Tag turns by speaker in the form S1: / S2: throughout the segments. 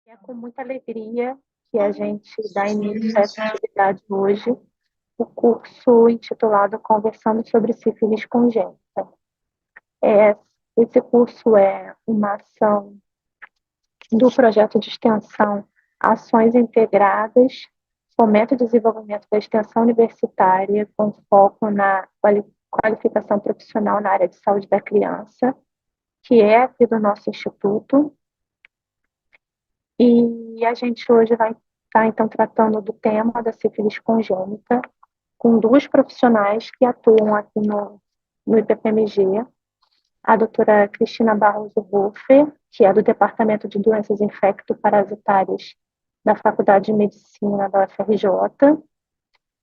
S1: É com muita alegria que a gente dá início a essa atividade hoje, o curso intitulado Conversando sobre Sífilis Congênita. É, esse curso é uma ação do projeto de extensão Ações Integradas, Fomento e Desenvolvimento da Extensão Universitária, com foco na qualificação profissional na área de saúde da criança, que é aqui do nosso instituto. E a gente hoje vai estar, então, tratando do tema da sífilis congênita, com duas profissionais que atuam aqui no IPPMG, a doutora Cristina Barroso Hofer, que é do Departamento de Doenças Infecto-Parasitárias da Faculdade de Medicina da UFRJ,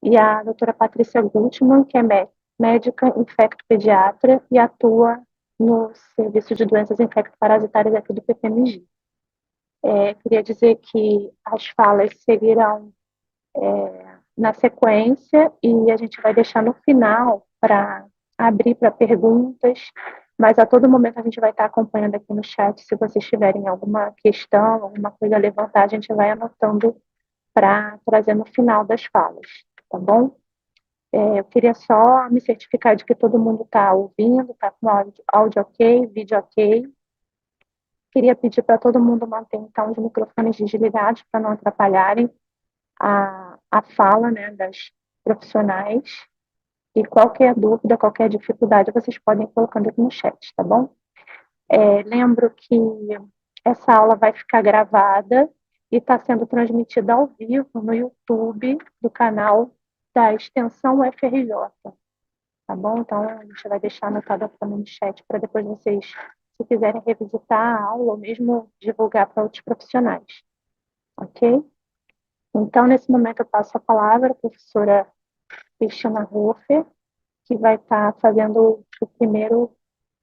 S1: e a doutora Patrícia Gutmann, que é médica infecto-pediatra e atua no Serviço de Doenças Infecto-Parasitárias aqui do IPPMG. Queria dizer que as falas seguirão na sequência e a gente vai deixar no final para abrir para perguntas, mas a todo momento a gente vai estar acompanhando aqui no chat. Se vocês tiverem alguma questão, alguma coisa a levantar, a gente vai anotando para trazer no final das falas, tá bom? Eu queria só me certificar de que todo mundo está ouvindo, está com áudio ok, vídeo ok. Queria pedir para todo mundo manter, então, os microfones desligados para não atrapalharem a fala, né, das profissionais. E qualquer dúvida, qualquer dificuldade, vocês podem ir colocando aqui no chat, tá bom? Lembro que essa aula vai ficar gravada e está sendo transmitida ao vivo no YouTube do canal da Extensão UFRJ, tá bom? Então, a gente vai deixar anotado aqui no chat para depois vocês, se quiserem revisitar a aula ou mesmo divulgar para outros profissionais, ok? Então, nesse momento, eu passo a palavra à professora Cristina Hofer, que vai estar fazendo o primeiro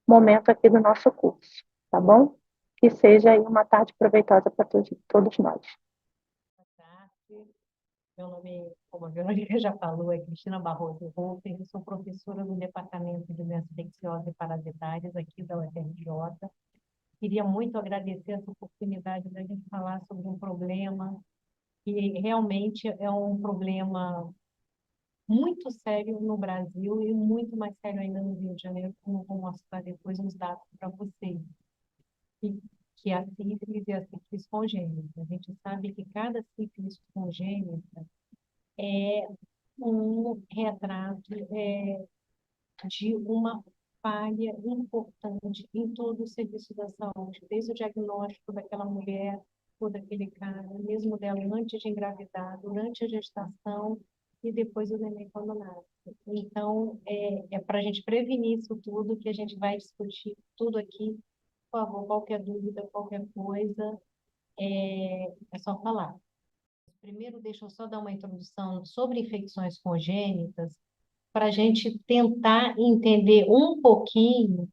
S1: momento aqui do nosso curso, tá bom? Que seja aí uma tarde proveitosa para todos nós.
S2: Boa tarde. Meu nome, como a Verônica já falou, é Cristina Barroso Hofer. Eu sou professora do Departamento de Doenças Infecciosas e Parasitárias aqui da UFRJ. Queria muito agradecer essa oportunidade da gente falar sobre um problema que realmente é um problema muito sério no Brasil e muito mais sério ainda no Rio de Janeiro, como eu vou mostrar depois uns dados para vocês. Que é a sífilis e a sífilis congênita. A gente sabe que cada sífilis congênita é um retrato de uma falha importante em todo o serviço da saúde, desde o diagnóstico daquela mulher ou daquele cara, mesmo dela antes de engravidar, durante a gestação e depois o neném quando nasce. Então, é para a gente prevenir isso tudo que a gente vai discutir tudo aqui. Por favor, qualquer dúvida, qualquer coisa, é só falar. Primeiro, deixa eu só dar uma introdução sobre infecções congênitas, para a gente tentar entender um pouquinho,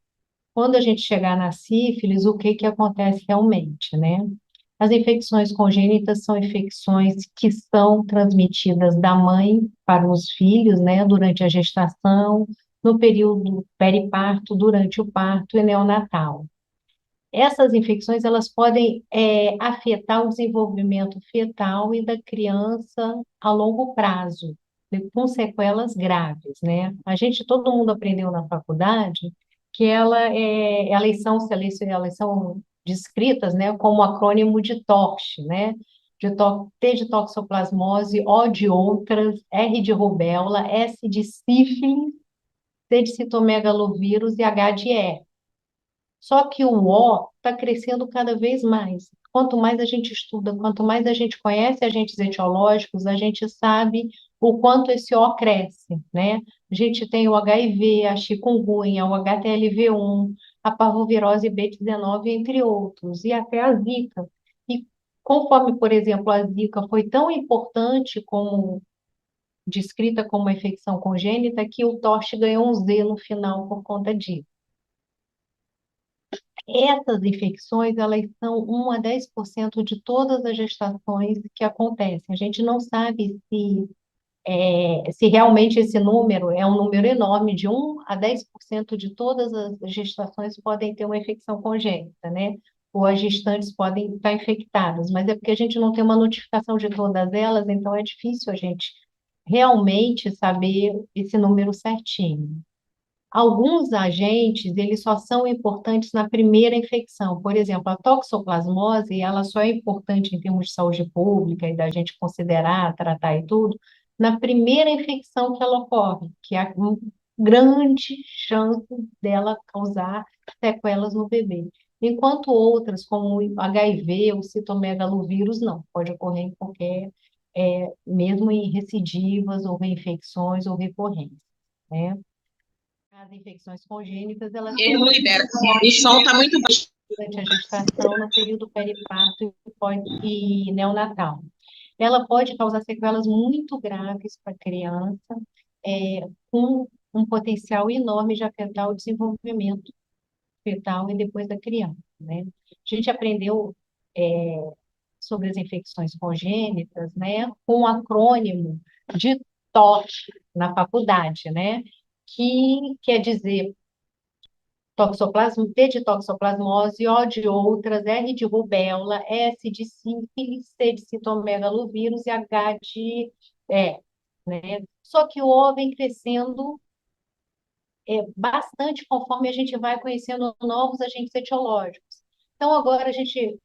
S2: quando a gente chegar na sífilis, o que acontece realmente, né? As infecções congênitas são infecções que são transmitidas da mãe para os filhos, né, durante a gestação, no período periparto, durante o parto e neonatal. Essas infecções elas podem afetar o desenvolvimento fetal e da criança a longo prazo, com sequelas graves, né? Todo mundo aprendeu na faculdade que elas são descritas, né, como acrônimo de TOX, né? T de toxoplasmose, O de outras, R de rubéola, S de sífilis, C de citomegalovírus e H de herpes. Só que o O está crescendo cada vez mais. Quanto mais a gente estuda, quanto mais a gente conhece agentes etiológicos, a gente sabe o quanto esse O cresce, né? A gente tem o HIV, a chikungunya, o HTLV1, a parvovirose B19, entre outros, e até a Zika. E conforme, por exemplo, a Zika foi tão importante como descrita como uma infecção congênita, que o TORCH ganhou um Z no final por conta disso. Essas infecções, elas são 1 a 10% de todas as gestações que acontecem. A gente não sabe se realmente esse número é um número enorme, de 1 a 10% de todas as gestações podem ter uma infecção congênita, né? ou as gestantes podem estar infectadas, mas é porque a gente não tem uma notificação de todas elas, então é difícil a gente realmente saber esse número certinho. Alguns agentes, eles só são importantes na primeira infecção. Por exemplo, a toxoplasmose, ela só é importante em termos de saúde pública e da gente considerar, tratar e tudo, na primeira infecção que ela ocorre, que é uma grande chance dela causar sequelas no bebê. Enquanto outras, como o HIV, o citomegalovírus, não, pode ocorrer em qualquer, mesmo em recidivas ou reinfecções ou recorrências, né? As infecções congênitas, elas
S3: Ele
S2: são
S3: não libera. O som está muito baixo.
S2: durante a gestação, no período periparto e neonatal. Ela pode causar sequelas muito graves para a criança, com um potencial enorme de afetar o desenvolvimento fetal e depois da criança, né? A gente aprendeu sobre as infecções congênitas, né, com o acrônimo de TOC na faculdade, né, que quer dizer T de toxoplasmose, O de outras, R de rubéola, S de sífilis, C de citomegalovírus e H de né? Só que o O vem crescendo bastante conforme a gente vai conhecendo novos agentes etiológicos. Então, agora a gente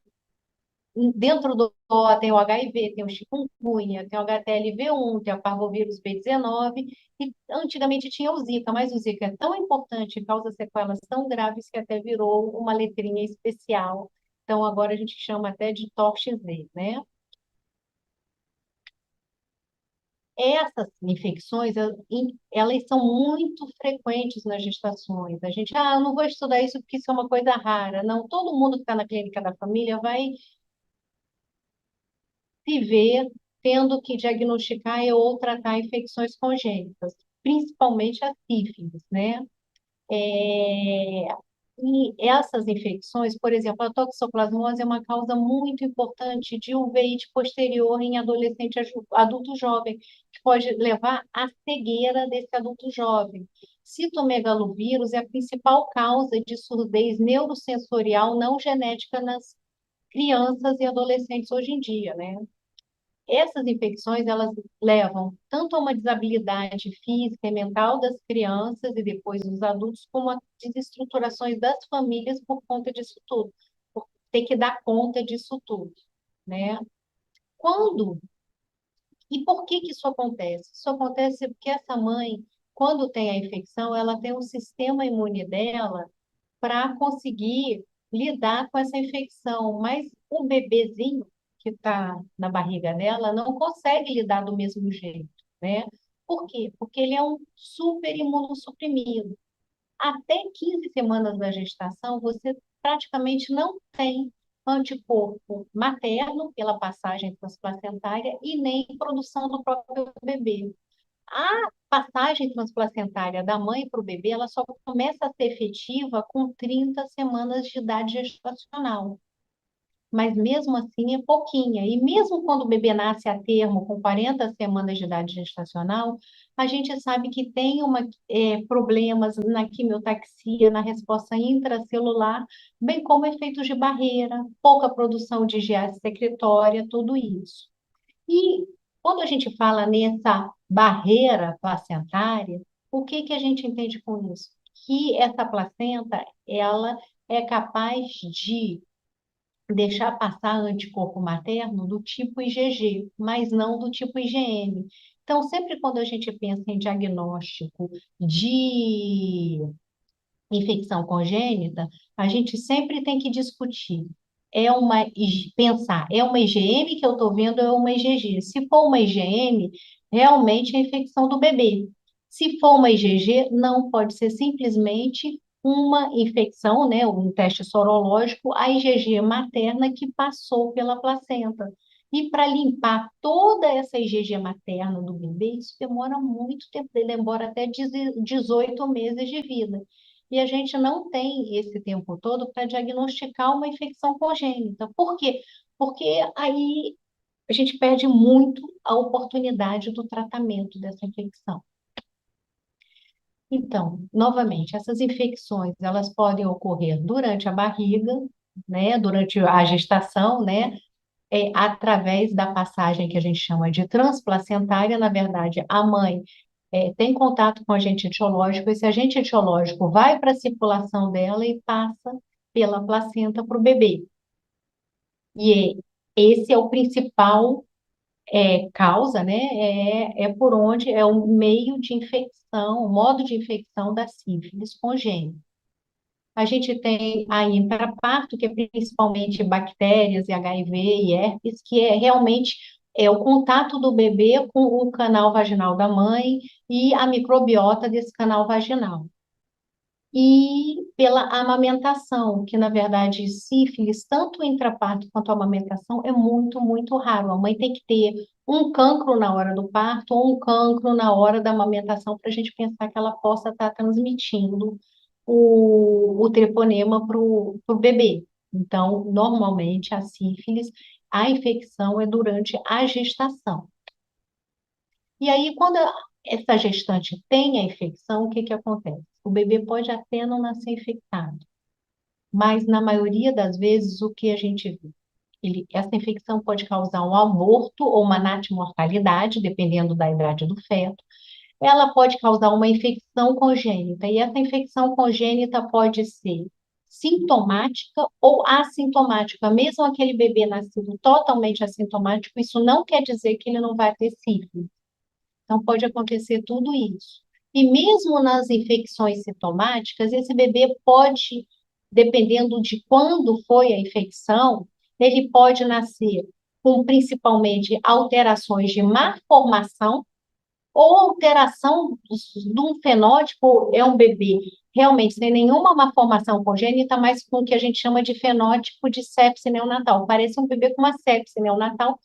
S2: dentro do O tem o HIV, tem o chikungunya, tem o HTLV1, tem o parvovírus B19, e antigamente tinha o Zika, mas o Zika é tão importante e causa sequelas tão graves que até virou uma letrinha especial. Então, agora a gente chama até de TOX-Z, né? Essas infecções, elas são muito frequentes nas gestações. A gente, eu não vou estudar isso porque isso é uma coisa rara. Não, todo mundo que está na clínica da família vai se vê tendo que diagnosticar ou tratar infecções congênitas, principalmente a sífilis, né? É, E essas infecções, por exemplo, a toxoplasmose é uma causa muito importante de uveíte posterior em adolescente adulto jovem, que pode levar à cegueira desse adulto jovem. Citomegalovírus é a principal causa de surdez neurosensorial não genética nas crianças e adolescentes hoje em dia, né? Essas infecções, elas levam tanto a uma desabilidade física e mental das crianças e depois dos adultos, como a desestruturações das famílias por conta disso tudo, por ter que dar conta disso tudo, né? Quando e por que que isso acontece? Isso acontece porque essa mãe, quando tem a infecção, ela tem um sistema imune dela para conseguir lidar com essa infecção, mas o bebezinho que está na barriga dela não consegue lidar do mesmo jeito, né? Por quê? Porque ele é um super imunossuprimido. Até 15 semanas da gestação, você praticamente não tem anticorpo materno pela passagem transplacentária e nem produção do próprio bebê. A passagem transplacentária da mãe para o bebê, ela só começa a ser efetiva com 30 semanas de idade gestacional. Mas mesmo assim é pouquinha. E mesmo quando o bebê nasce a termo, com 40 semanas de idade gestacional, a gente sabe que tem problemas na quimiotaxia, na resposta intracelular, bem como efeitos de barreira, pouca produção de IgA secretória, tudo isso. E quando a gente fala nessa barreira placentária, o que que a gente entende com isso? Que essa placenta, ela é capaz de deixar passar anticorpo materno do tipo IgG, mas não do tipo IgM. Então, sempre quando a gente pensa em diagnóstico de infecção congênita, a gente sempre tem que discutir. Pensar, é uma IgM que eu estou vendo ou é uma IgG? Se for uma IgM, realmente é infecção do bebê. Se for uma IgG, não pode ser simplesmente uma infecção, né, um teste sorológico, a IgG materna que passou pela placenta. E para limpar toda essa IgG materna do bebê, isso demora muito tempo, demora até 18 meses de vida. E a gente não tem esse tempo todo para diagnosticar uma infecção congênita. Por quê? Porque aí a gente perde muito a oportunidade do tratamento dessa infecção. Então, novamente, essas infecções, elas podem ocorrer durante a barriga, né, durante a gestação, né, através da passagem que a gente chama de transplacentária, na verdade, a mãe tem contato com o agente etiológico, esse agente etiológico vai para a circulação dela e passa pela placenta para o bebê. E esse é o principal causa, né? Por onde é o meio de infecção, o modo de infecção da sífilis congênita. A gente tem a intraparto, que é principalmente bactérias e HIV e herpes, que é realmente o contato do bebê com o canal vaginal da mãe e a microbiota desse canal vaginal. E pela amamentação, que na verdade sífilis, tanto intraparto quanto amamentação, é muito, muito raro. A mãe tem que ter um cancro na hora do parto ou um cancro na hora da amamentação para a gente pensar que ela possa estar transmitindo o treponema para o bebê. Então, normalmente, a sífilis, a infecção é durante a gestação. E aí, quando essa gestante tem a infecção, o que que acontece? O bebê pode até não nascer infectado, mas na maioria das vezes, o que a gente vê? Essa infecção pode causar um aborto ou uma natimortalidade, dependendo da idade do feto. Ela pode causar uma infecção congênita, e essa infecção congênita pode ser sintomática ou assintomática. Mesmo aquele bebê nascido totalmente assintomático, isso não quer dizer que ele não vai ter sífilis. Então, pode acontecer tudo isso. E mesmo nas infecções sintomáticas, esse bebê pode, dependendo de quando foi a infecção, ele pode nascer com principalmente alterações de malformação ou alteração de um fenótipo, é um bebê realmente sem nenhuma malformação congênita, mas com o que a gente chama de fenótipo de sepse neonatal. Parece um bebê com uma sepse neonatal,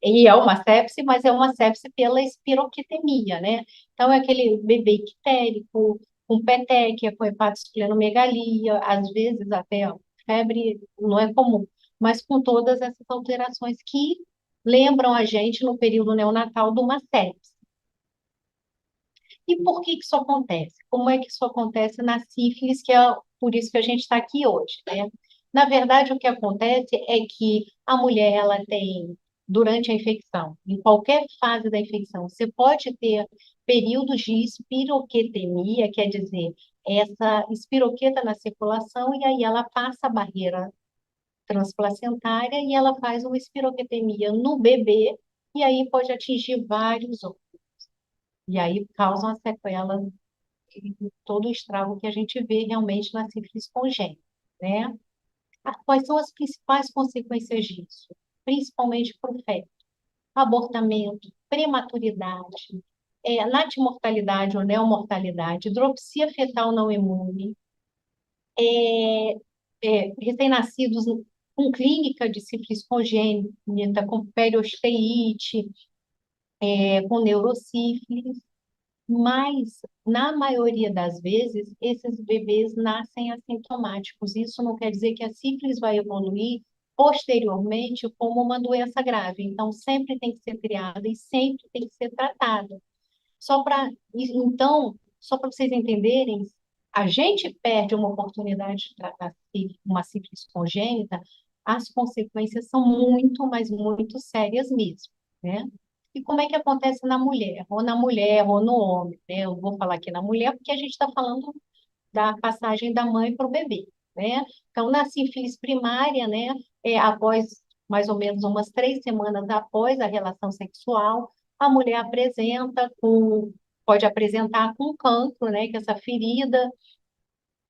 S2: e é uma sepse, mas é uma sepse pela espiroquitemia, né? Então, é aquele bebê ictérico, com petequia, com hepatosplenomegalia, às vezes até febre não é comum, mas com todas essas alterações que lembram a gente no período neonatal de uma sepse. E por que que isso acontece? Como é que isso acontece na sífilis, que é por isso que a gente está aqui hoje, né? Na verdade, o que acontece é que a mulher, ela tem, durante a infecção, em qualquer fase da infecção, você pode ter períodos de espiroquetemia, quer dizer, essa espiroqueta na circulação, e aí ela passa a barreira transplacentária e ela faz uma espiroquetemia no bebê, e aí pode atingir vários órgãos. E aí causam as sequelas e todo o estrago que a gente vê realmente na sífilis congênita, né? Quais são as principais consequências disso? Principalmente para o feto. Abortamento, prematuridade, natimortalidade ou neomortalidade, dropsia fetal não imune, recém-nascidos com clínica de sífilis congênita, com periosteíte, com neurosífilis. Mas, na maioria das vezes, esses bebês nascem assintomáticos. Isso não quer dizer que a sífilis vai evoluir posteriormente como uma doença grave. Então, sempre tem que ser triada e sempre tem que ser tratada. Só para vocês entenderem, a gente perde uma oportunidade de tratar uma sífilis congênita, as consequências são muito, mas muito sérias mesmo, né? E como é que acontece na mulher, ou no homem, né? Eu vou falar aqui na mulher porque a gente está falando da passagem da mãe para o bebê, né? Então, na sífilis primária, né, após mais ou menos umas 3 semanas após a relação sexual, a mulher pode apresentar com cancro, né, que é essa ferida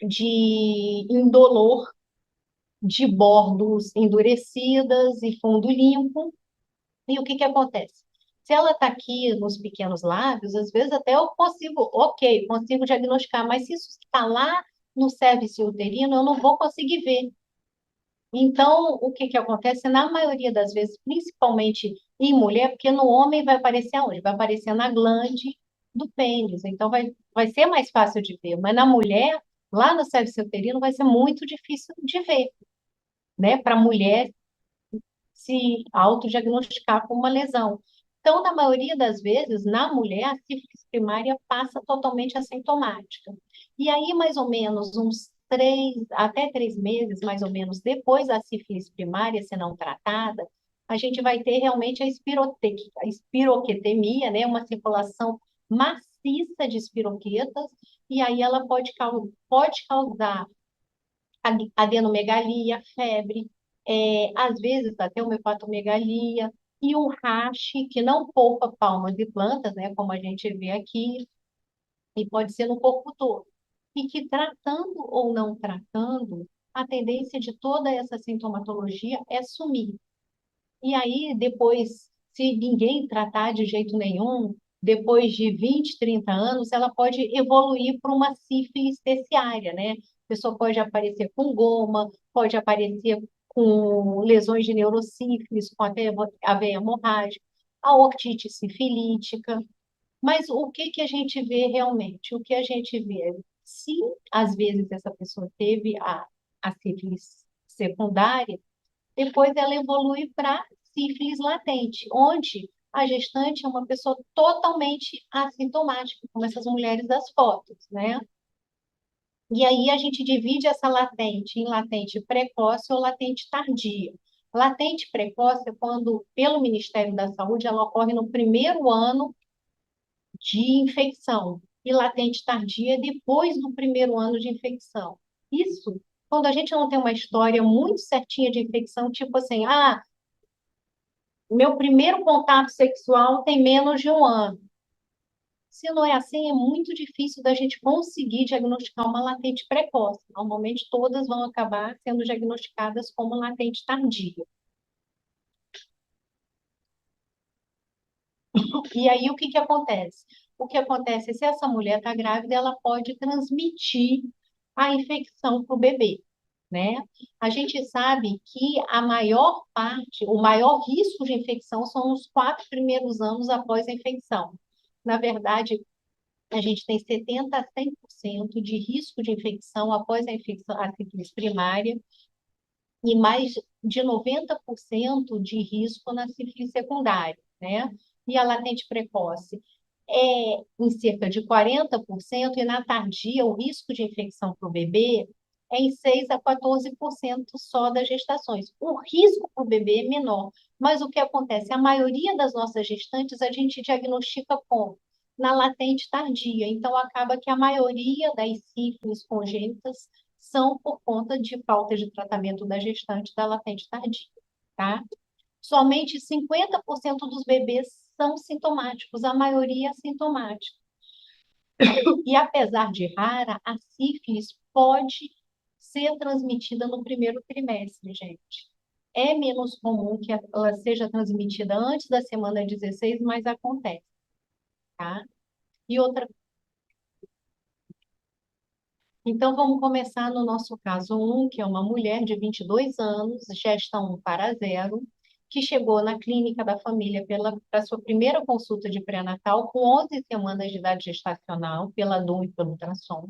S2: de indolor, de bordos endurecidas e fundo limpo. E o que que acontece? Se ela está aqui nos pequenos lábios, às vezes até eu consigo diagnosticar, mas se isso está lá no cérvix uterino, eu não vou conseguir ver. Então, o que que acontece? Na maioria das vezes, principalmente em mulher, porque no homem vai aparecer aonde? Vai aparecer na glande do pênis, então vai ser mais fácil de ver, mas na mulher, lá no cérvix uterino, vai ser muito difícil de ver, né? Para a mulher se autodiagnosticar com uma lesão. Então, na maioria das vezes, na mulher, a sífilis primária passa totalmente assintomática. E aí, mais ou menos uns até 3 meses, mais ou menos, depois da sífilis primária, se não tratada, a gente vai ter realmente a espiroquetemia, né? Uma circulação maciça de espiroquetas, e aí ela pode causar adenomegalia, febre, às vezes até uma hepatomegalia, e um rache que não poupa palmas e plantas, né? Como a gente vê aqui, e pode ser no corpo todo. E que tratando ou não tratando, a tendência de toda essa sintomatologia é sumir. E aí, depois, se ninguém tratar de jeito nenhum, depois de 20, 30 anos, ela pode evoluir para uma sífilis terciária, né? A pessoa pode aparecer com goma, pode aparecer com lesões de neurosífilis, com até a veia hemorrágica, a otite sifilítica. Mas o que que a gente vê realmente? O que a gente vê é, se às vezes essa pessoa teve a sífilis secundária, depois ela evolui para sífilis latente, onde a gestante é uma pessoa totalmente assintomática, como essas mulheres das fotos, né? E aí a gente divide essa latente em latente precoce ou latente tardia. Latente precoce é quando, pelo Ministério da Saúde, ela ocorre no primeiro ano de infecção e latente tardia depois do primeiro ano de infecção. Isso, quando a gente não tem uma história muito certinha de infecção, tipo assim, meu primeiro contato sexual tem menos de um ano. Se não é assim, é muito difícil da gente conseguir diagnosticar uma latente precoce. Normalmente, todas vão acabar sendo diagnosticadas como latente tardia. E aí, o que que acontece? O que acontece é, se essa mulher está grávida, ela pode transmitir a infecção para o bebê, né? A gente sabe que a maior parte, o maior risco de infecção são os 4 primeiros anos após a infecção. Na verdade, a gente tem 70 a 100% de risco de infecção após a infecção, a sífilis primária, e mais de 90% de risco na sífilis secundária, né? E a latente precoce é em cerca de 40%, e na tardia o risco de infecção para o bebê é em 6 a 14% só das gestações. O risco para o bebê é menor, mas o que acontece? A maioria das nossas gestantes a gente diagnostica como? Na latente tardia. Então, acaba que a maioria das sífilis congênitas são por conta de falta de tratamento da gestante da latente tardia, tá? Somente 50% dos bebês são sintomáticos, a maioria é assintomática. E apesar de rara, a sífilis pode ser transmitida no primeiro trimestre, gente. É menos comum que ela seja transmitida antes da semana 16, mas acontece, tá? E outra. Então, vamos começar no nosso caso 1, que é uma mulher de 22 anos, gesta 1 para 0, que chegou na clínica da família para sua primeira consulta de pré-natal com 11 semanas de idade gestacional, pela DUM e pelo ultrassom.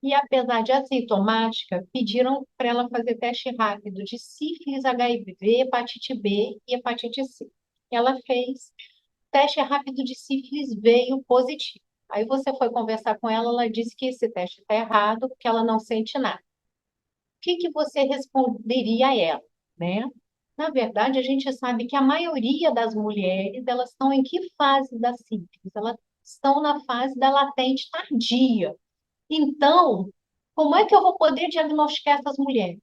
S2: E apesar de assintomática, pediram para ela fazer teste rápido de sífilis, HIV, hepatite B e hepatite C. Ela fez, teste rápido de sífilis veio positivo. Aí você foi conversar com ela, ela disse que esse teste está errado, porque ela não sente nada. O que que você responderia a ela, né? Na verdade, a gente sabe que a maioria das mulheres, elas estão em que fase da sífilis? Elas estão na fase da latente tardia. Então, como é que eu vou poder diagnosticar essas mulheres?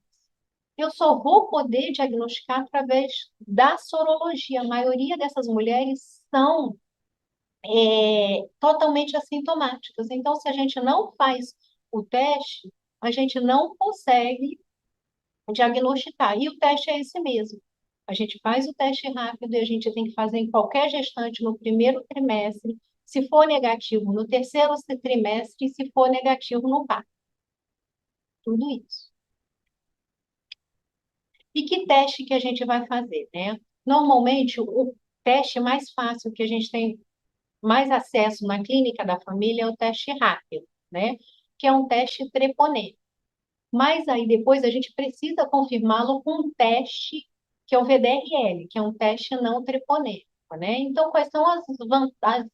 S2: Eu só vou poder diagnosticar através da sorologia. A maioria dessas mulheres são totalmente assintomáticas. Então, se a gente não faz o teste, a gente não consegue diagnosticar. E o teste é esse mesmo. A gente faz o teste rápido e a gente tem que fazer em qualquer gestante no primeiro trimestre, se for negativo no terceiro trimestre e se for negativo no quarto. Tudo isso. E que teste que a gente vai fazer, né? Normalmente, o teste mais fácil que a gente tem mais acesso na clínica da família é o teste rápido, né? Que é um teste treponêmico. Mas aí depois a gente precisa confirmá-lo com um teste que é o VDRL, que é um teste não treponêmico, né? Então, quais são as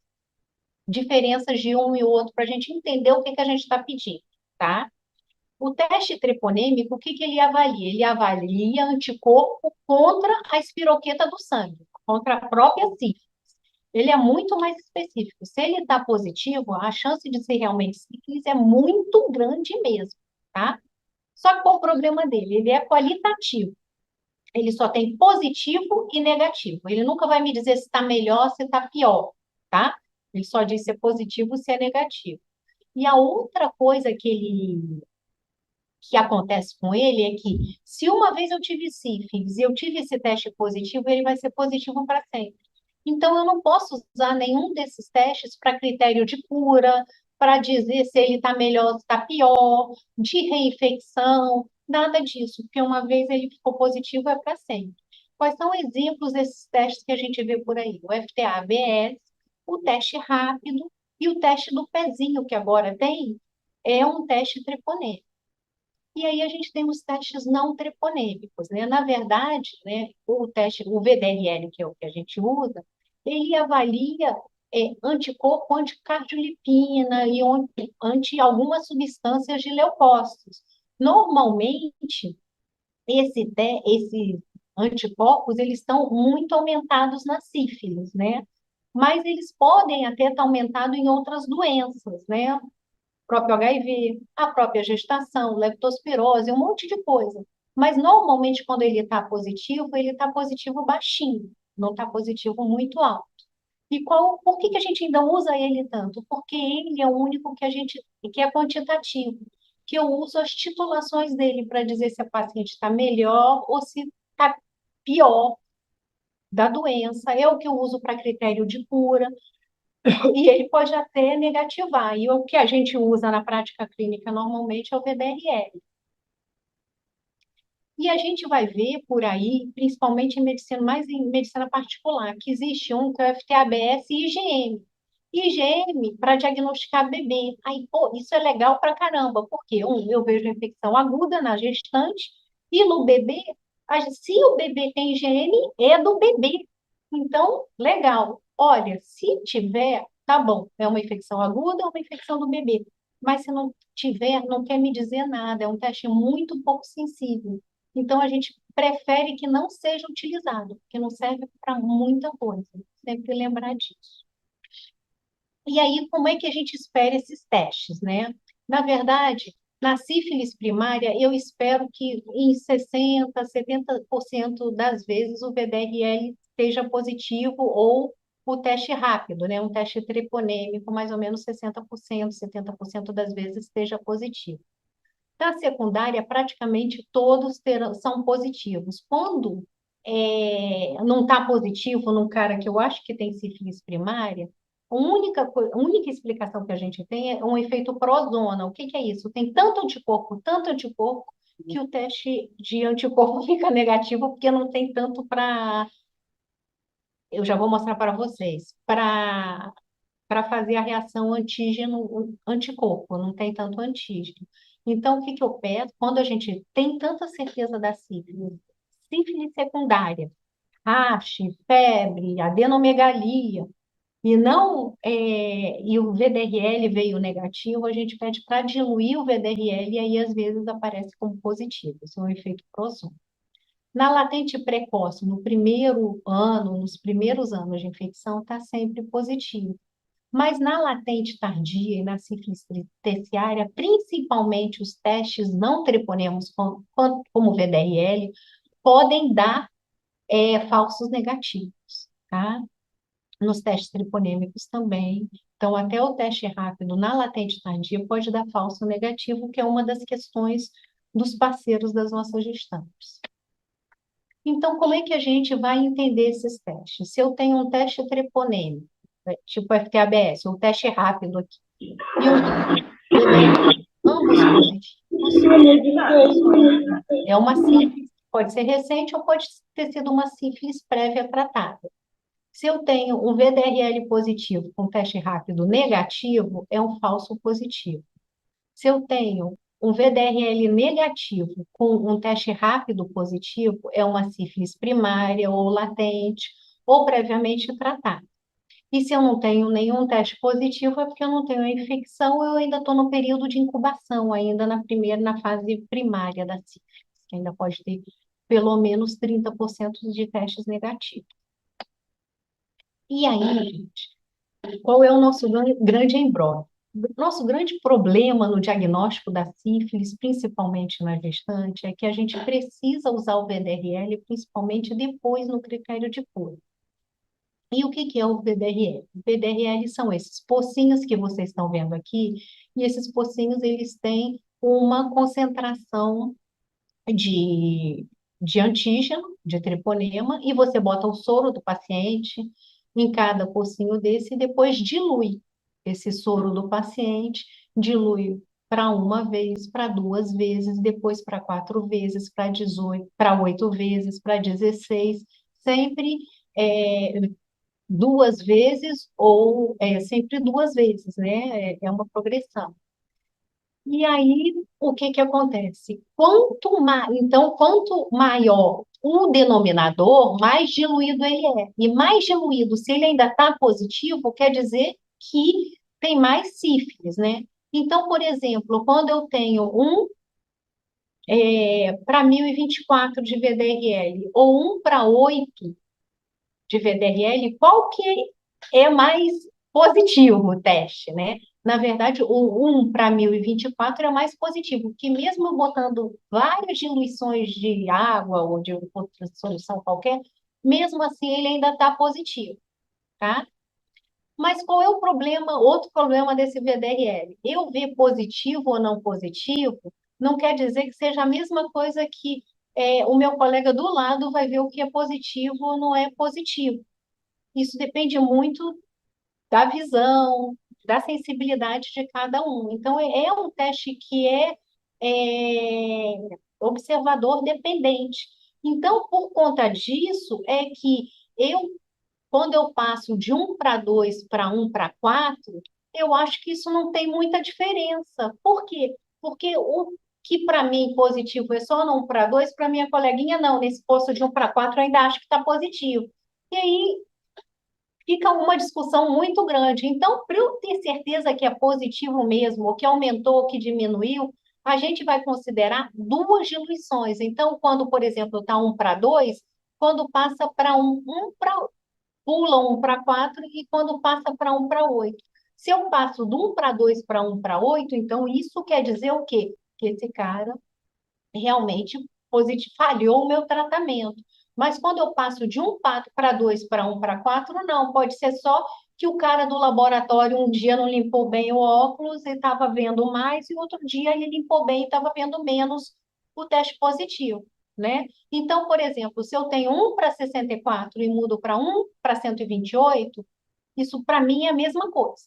S2: diferenças de um e o outro para a gente entender o que que a gente está pedindo, tá? O teste treponêmico, o que que ele avalia? Ele avalia anticorpo contra a espiroqueta do sangue, contra a própria sífilis. Ele é muito mais específico. Se ele está positivo, a chance de ser realmente sífilis é muito grande mesmo, tá? Só que qual o problema dele? Ele é qualitativo. Ele só tem positivo e negativo. Ele nunca vai me dizer se está melhor, se está pior, tá? Ele só diz se é positivo, se é negativo. E a outra coisa que acontece com ele é que, se uma vez eu tive sífilis e eu tive esse teste positivo, ele vai ser positivo para sempre. Então, eu não posso usar nenhum desses testes para critério de cura, para dizer se ele está melhor, se está pior, de reinfecção, nada disso, porque uma vez ele ficou positivo é para sempre. Quais são exemplos desses testes que a gente vê por aí? O FTA-ABS, o teste rápido e o teste do pezinho, que agora tem, é um teste treponêmico. E aí a gente tem os testes não treponêmicos, né? Na verdade, né, o teste, o VDRL, que é o que a gente usa, ele avalia anticorpo anticardiolipina e anti algumas substâncias de leucócitos. Normalmente, esses anticorpos, eles estão muito aumentados na sífilis, né? Mas eles podem até estar aumentados em outras doenças, né? Próprio HIV, a própria gestação, leptospirose, um monte de coisa. Mas normalmente quando ele está positivo baixinho, não está positivo muito alto. E por que que a gente ainda usa ele tanto? Porque ele é o único que é quantitativo, que eu uso as titulações dele para dizer se a paciente está melhor ou se está pior da doença. É o que eu uso para critério de cura. E ele pode até negativar. E o que a gente usa na prática clínica normalmente é o VDRL. E a gente vai ver por aí, principalmente em medicina, mais em medicina particular, que existe um que é o FTABS e IgM. IgM para diagnosticar bebê. Aí, pô, isso é legal pra caramba, porque eu vejo a infecção aguda na gestante e no bebê, se o bebê tem IgM, é do bebê. Então, legal. Olha, se tiver, tá bom, é uma infecção aguda ou uma infecção do bebê. Mas se não tiver, não quer me dizer nada, é um teste muito pouco sensível. Então, a gente prefere que não seja utilizado, porque não serve para muita coisa. Sempre lembrar disso. E aí, como é que a gente espera esses testes, né? Na verdade, na sífilis primária, eu espero que em 60, 70% das vezes o VDRL esteja positivo ou o teste rápido, né? Um teste treponêmico, mais ou menos 60%, 70% das vezes esteja positivo. Na secundária, praticamente todos são positivos. Quando não está positivo num cara que eu acho que tem sífilis primária, a única explicação que a gente tem é um efeito prozona. O que que é isso? Tem tanto anticorpo, que o teste de anticorpo fica negativo, porque não tem tanto para. Eu já vou mostrar para vocês. Para fazer a reação antígeno-anticorpo, não tem tanto antígeno. Então, o que que eu peço? Quando a gente tem tanta certeza da sífilis, sífilis secundária, rache, febre, adenomegalia, e o VDRL veio negativo, a gente pede para diluir o VDRL e aí às vezes aparece como positivo. Isso é um efeito Prosum. Na latente precoce, no primeiro ano, nos primeiros anos de infecção, está sempre positivo. Mas na latente tardia e na sífilis terciária, principalmente os testes não treponêmicos, como o VDRL, podem dar falsos negativos, tá? Nos testes treponêmicos também. Então, até o teste rápido na latente tardia pode dar falso negativo, que é uma das questões dos parceiros das nossas gestantes. Então, como é que a gente vai entender esses testes? Se eu tenho um teste treponêmico, tipo FTABS, um teste rápido aqui, e ambos positivos, é uma sífilis, pode ser recente ou pode ter sido uma sífilis prévia tratada. Se eu tenho um VDRL positivo com teste rápido negativo, é um falso positivo. Se eu tenho um VDRL negativo com um teste rápido positivo, é uma sífilis primária ou latente ou previamente tratada. E se eu não tenho nenhum teste positivo, é porque eu não tenho a infecção, eu ainda estou no período de incubação, ainda na fase primária da sífilis, que ainda pode ter pelo menos 30% de testes negativos. E aí, gente, qual é o nosso grande embrólio? Nosso grande problema no diagnóstico da sífilis, principalmente na gestante, é que a gente precisa usar o VDRL, principalmente depois no critério de cura. E o que é o VDRL? O VDRL são esses pocinhos que vocês estão vendo aqui, e esses pocinhos, eles têm uma concentração de, de antígeno, de treponema, e você bota o soro do paciente em cada pocinho desse e depois dilui esse soro do paciente, dilui para uma vez, para duas vezes, depois para 4 vezes, para 18, para 8 vezes, para 16, sempre é, 2 vezes ou sempre 2 vezes, né? É uma progressão. E aí, o que que acontece? Quanto maior o denominador, mais diluído ele é. E mais diluído, se ele ainda está positivo, quer dizer que tem mais sífilis, né? Então, por exemplo, quando eu tenho para 1024 de VDRL ou 1 para 8 de VDRL, qual que é mais positivo o teste, né? Na verdade, o 1 para 1024 é mais positivo, porque mesmo botando várias diluições de água ou de outra solução qualquer, mesmo assim ele ainda está positivo, tá? Mas qual é o problema, outro problema desse VDRL? Eu ver positivo ou não positivo não quer dizer que seja a mesma coisa que o meu colega do lado vai ver o que é positivo ou não é positivo. Isso depende muito da visão, da sensibilidade de cada um. Então, é um teste que observador dependente. Então, por conta disso, é que eu, quando eu passo de 1 para 2 para 1 para 4, eu acho que isso não tem muita diferença. Por quê? Porque o que para mim positivo é só no 1 para 2, para minha coleguinha não, nesse posto de 1 para 4 eu ainda acho que está positivo. E aí fica uma discussão muito grande. Então, para eu ter certeza que é positivo mesmo, ou que aumentou, ou que diminuiu, a gente vai considerar duas diluições. Então, quando, por exemplo, está 1 para 2, quando passa para pula 1 para 4 e quando passa para 1 para 8. Se eu passo do 1 para 2 para 1 para 8, então isso quer dizer o quê? Que esse cara realmente falhou o meu tratamento. Mas quando eu passo de 1 para 2 para 1 para 4, não. Pode ser só que o cara do laboratório um dia não limpou bem o óculos e estava vendo mais, e outro dia ele limpou bem e estava vendo menos o teste positivo, né? Então, por exemplo, se eu tenho 1 para 64 e mudo para 1 para 128, isso para mim é a mesma coisa.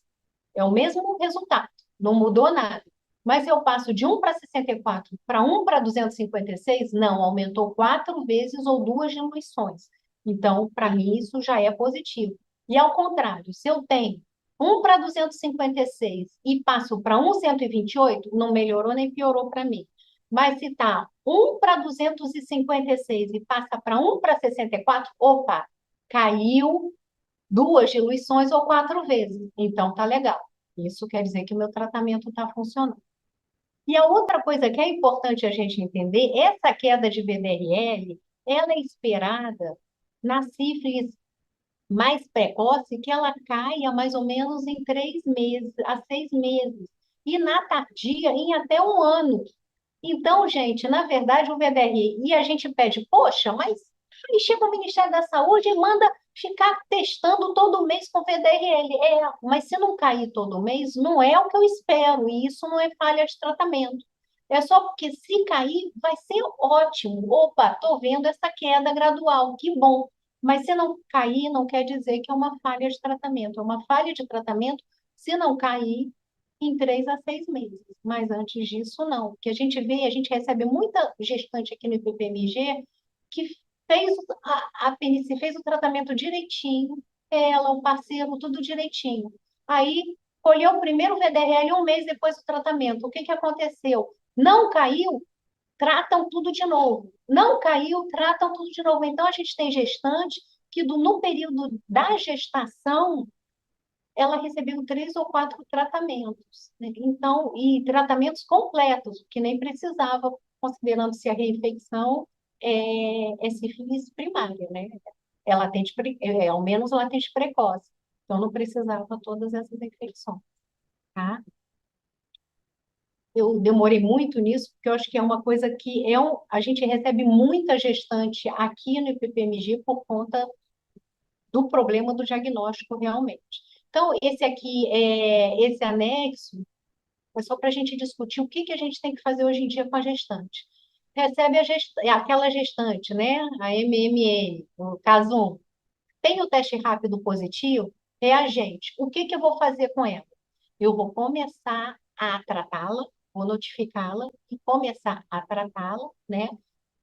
S2: É o mesmo resultado, não mudou nada. Mas se eu passo de 1 para 64 para 1 para 256, não, aumentou 4 vezes ou duas diluições. Então, para mim, isso já é positivo. E ao contrário, se eu tenho 1 para 256 e passo para 128, não melhorou nem piorou para mim. Mas se está 1 para 256 e passa para 1 para 64, opa, caiu duas diluições ou 4 vezes. Então, tá legal. Isso quer dizer que o meu tratamento está funcionando. E a outra coisa que é importante a gente entender, essa queda de VDRL, ela é esperada na sífilis mais precoce, que ela caia mais ou menos em 3 meses a 6 meses. E na tardia, em até 1 ano. Então, gente, na verdade, o VDR, e a gente pede, poxa, mas aí chega o Ministério da Saúde e manda ficar testando todo mês com VDRL. Mas se não cair todo mês, não é o que eu espero, e isso não é falha de tratamento. É só porque se cair, vai ser ótimo. Opa, estou vendo essa queda gradual, que bom. Mas se não cair, não quer dizer que é uma falha de tratamento. É uma falha de tratamento se não cair em 3 a 6 meses. Mas antes disso, não. Porque a gente recebe muita gestante aqui no IPPMG que fez o tratamento direitinho, ela, o parceiro, tudo direitinho. Aí, colheu o primeiro VDRL 1 mês depois do tratamento. O que que aconteceu? Não caiu, tratam tudo de novo. Não caiu, tratam tudo de novo. Então, a gente tem gestante que no período da gestação ela recebeu 3 ou 4 tratamentos, né? Então, e tratamentos completos, que nem precisava, considerando-se a reinfecção sífilis primária, né? É latente, ao menos latente precoce. Então, não precisava todas essas infecções, tá? Eu demorei muito nisso, porque eu acho que é uma coisa que a gente recebe muita gestante aqui no IPPMG por conta do problema do diagnóstico realmente. Então, esse anexo é só para a gente discutir o que que a gente tem que fazer hoje em dia com a gestante. Recebe aquela gestante, né? A MMN, o caso 1. Tem o teste rápido positivo, reagente. O que que eu vou fazer com ela? Eu vou começar a tratá-la, vou notificá-la e começar a tratá-la, né?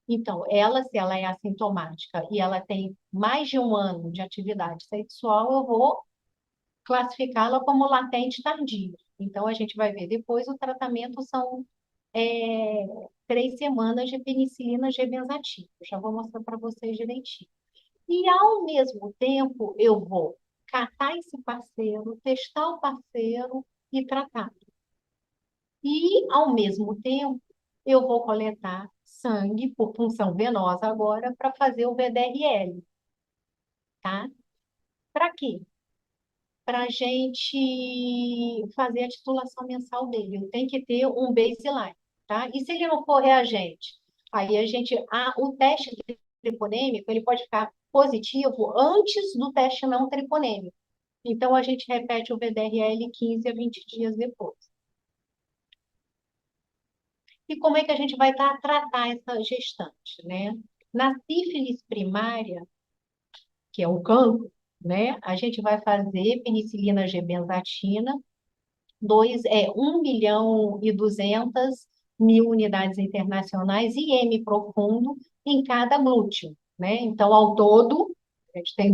S2: Então, se ela é assintomática e ela tem mais de 1 ano de atividade sexual, eu vou classificá-la como latente tardia. Então, a gente vai ver depois o tratamento são 3 semanas de penicilina G-benzatina. Eu já vou mostrar para vocês direitinho. E, ao mesmo tempo, eu vou catar esse parceiro, testar o parceiro e tratar. E, ao mesmo tempo, eu vou coletar sangue por punção venosa agora para fazer o VDRL, tá? Para quê? Para a gente fazer a titulação mensal dele. Tem que ter um baseline, tá? E se ele não for reagente? Aí o teste triponêmico, ele pode ficar positivo antes do teste não triponêmico. Então, a gente repete o VDRL 15 a 20 dias depois. E como é que a gente vai tratar essa gestante, né? Na sífilis primária, que é o cancro, né? A gente vai fazer penicilina G-benzatina, 1.200.000 unidades internacionais e M profundo em cada glúteo, né? Então, ao todo, a gente tem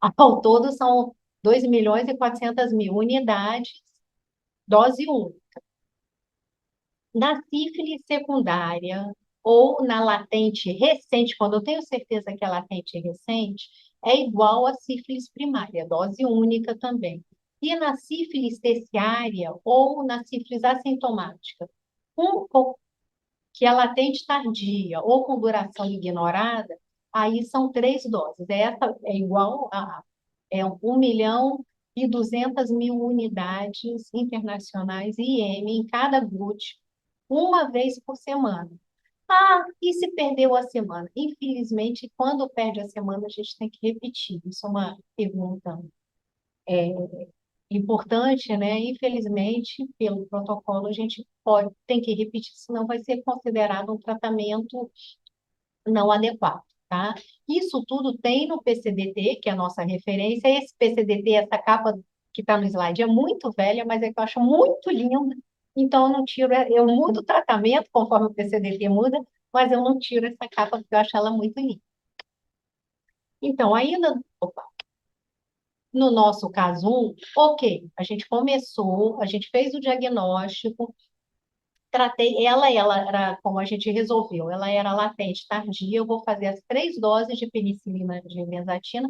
S2: ao todo são 2.400.000 unidades, dose única. Na sífilis secundária ou na latente recente, quando eu tenho certeza que é latente recente, é igual a sífilis primária, dose única também. E na sífilis terciária ou na sífilis assintomática, que é latente tardia ou com duração ignorada, aí são 3 doses. Essa é igual a 1.200.000 unidades internacionais IM em cada glúteo, uma vez por semana. Ah, e se perdeu a semana? Infelizmente, quando perde a semana, a gente tem que repetir. Isso é uma pergunta importante, né? Infelizmente, pelo protocolo, a gente tem que repetir, senão vai ser considerado um tratamento não adequado, tá? Isso tudo tem no PCDT, que é a nossa referência. Esse PCDT, essa capa que está no slide, é muito velha, mas é que eu acho muito linda. Então, eu não tiro, eu mudo o tratamento conforme o PCDT muda, mas eu não tiro essa capa porque eu acho ela muito linda. Então, no nosso caso 1, ok, a gente começou, a gente fez o diagnóstico, tratei ela era como a gente resolveu, ela era latente tardia, eu vou fazer as 3 doses de penicilina de benzatina,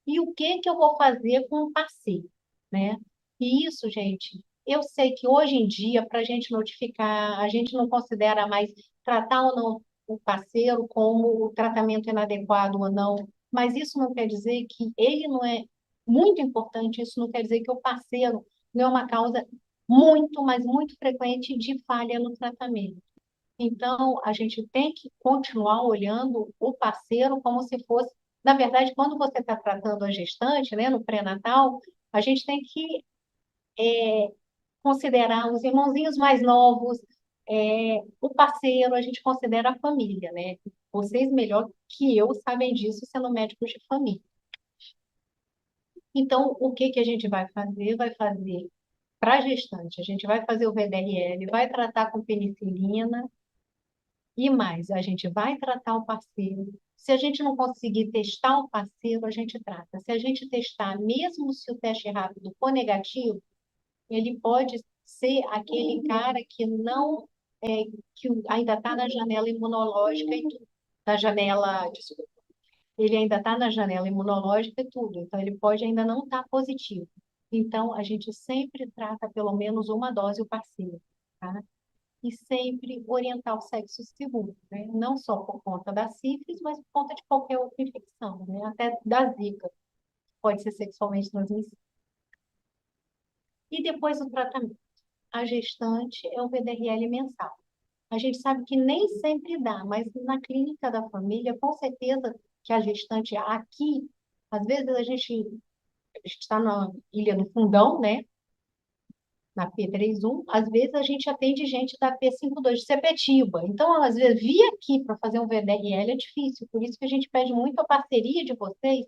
S2: e o que que eu vou fazer com o parceiro, né? E isso, gente, eu sei que hoje em dia, para a gente notificar, a gente não considera mais tratar ou não o parceiro como o tratamento inadequado ou não, mas isso não quer dizer que ele não é muito importante, isso não quer dizer que o parceiro não é uma causa muito, mas muito frequente de falha no tratamento. Então, a gente tem que continuar olhando o parceiro como se fosse. Na verdade, quando você está tratando a gestante, né, no pré-natal, a gente tem que considerar os irmãozinhos mais novos, o parceiro, a gente considera a família, né? Vocês, melhor que eu, sabem disso, sendo médicos de família. Então, o que que a gente vai fazer? Vai fazer para gestante, a gente vai fazer o VDRL, vai tratar com penicilina e mais, a gente vai tratar o parceiro. Se a gente não conseguir testar o parceiro, a gente trata. Se a gente testar, mesmo se o teste rápido for negativo, ele pode ser aquele cara que não, que ainda está na janela imunológica e tudo. Na janela, desculpa, ele ainda está na janela imunológica e tudo, então ele pode ainda não estar positivo. Então, a gente sempre trata pelo menos uma dose o parceiro, tá? E sempre orientar o sexo seguro, né? Não só por conta da sífilis, mas por conta de qualquer outra infecção, né? Até da zika, pode ser sexualmente transmissível. E depois o tratamento. A gestante é o VDRL mensal. A gente sabe que nem sempre dá, mas na clínica da família, com certeza que a gestante aqui, às vezes a gente está na Ilha do Fundão, né? Na P31, às vezes a gente atende gente da P52 de Sepetiba. Então, às vezes, vir aqui para fazer um VDRL é difícil, por isso que a gente pede muito a parceria de vocês.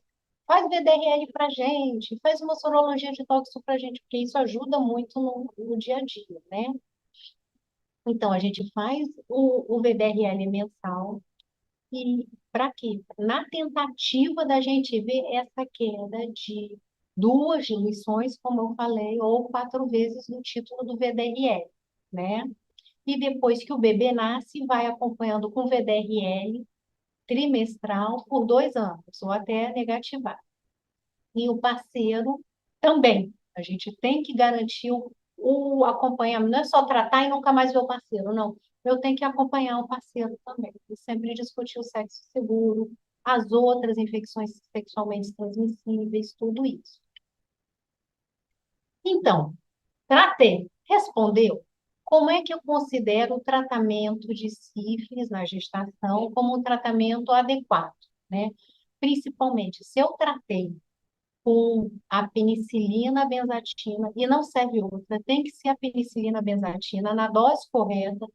S2: Faz VDRL para a gente, faz uma sorologia de tóxico para a gente, porque isso ajuda muito no dia a dia, né? Então, a gente faz o VDRL mensal e para quê? Na tentativa da gente ver essa queda de duas diluições, como eu falei, ou 4 vezes no título do VDRL, né? E depois que o bebê nasce, vai acompanhando com VDRL trimestral por 2 anos, ou até negativar. E o parceiro também. A gente tem que garantir o acompanhamento. Não é só tratar e nunca mais ver o parceiro, não. Eu tenho que acompanhar o parceiro também. E sempre discutir o sexo seguro, as outras infecções sexualmente transmissíveis, tudo isso. Então, tratei. Respondeu? Como é que eu considero o tratamento de sífilis na gestação como um tratamento adequado, né? Principalmente, se eu tratei com a penicilina benzatina, e não serve outra, tem que ser a penicilina benzatina na dose correta,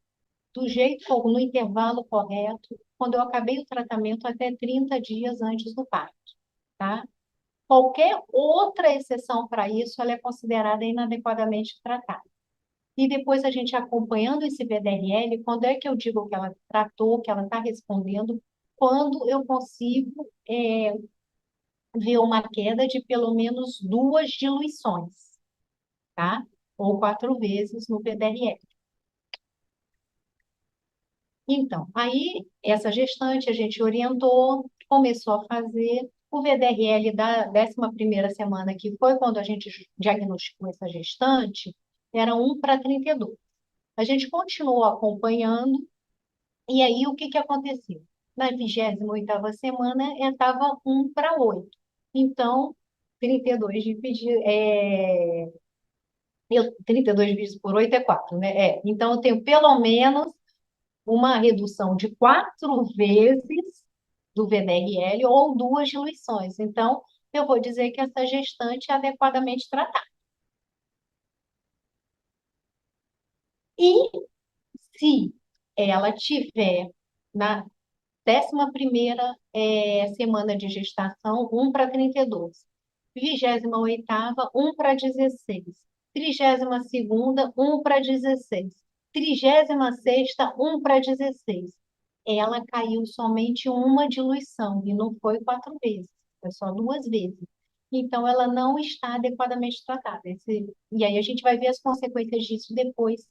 S2: do jeito, no intervalo correto, quando eu acabei o tratamento até 30 dias antes do parto, tá? Qualquer outra exceção para isso, ela é considerada inadequadamente tratada. E depois a gente acompanhando esse VDRL, quando é que eu digo que ela tratou, que ela está respondendo, quando eu consigo ver uma queda de pelo menos 2 diluições, tá? Ou 4 vezes no VDRL. Então, aí, essa gestante a gente orientou, começou a fazer o VDRL da 11ª semana, que foi quando a gente diagnosticou essa gestante, era 1:32. A gente continuou acompanhando, e aí o que que aconteceu? Na 28ª semana, estava 1:8. Então, 32 dividido, 32 dividido por 8 é 4, né? Então, eu tenho pelo menos uma redução de 4 vezes do VDRL ou 2 diluições. Então, eu vou dizer que essa gestante é adequadamente tratada. E se ela tiver na 11ª semana de gestação, 1:32. 28ª, 1:16. 32ª, 1:16. 36ª, 1:16. Ela caiu somente uma diluição, e não foi 4 vezes, foi só 2 vezes. Então, ela não está adequadamente tratada. E aí a gente vai ver as consequências disso depois,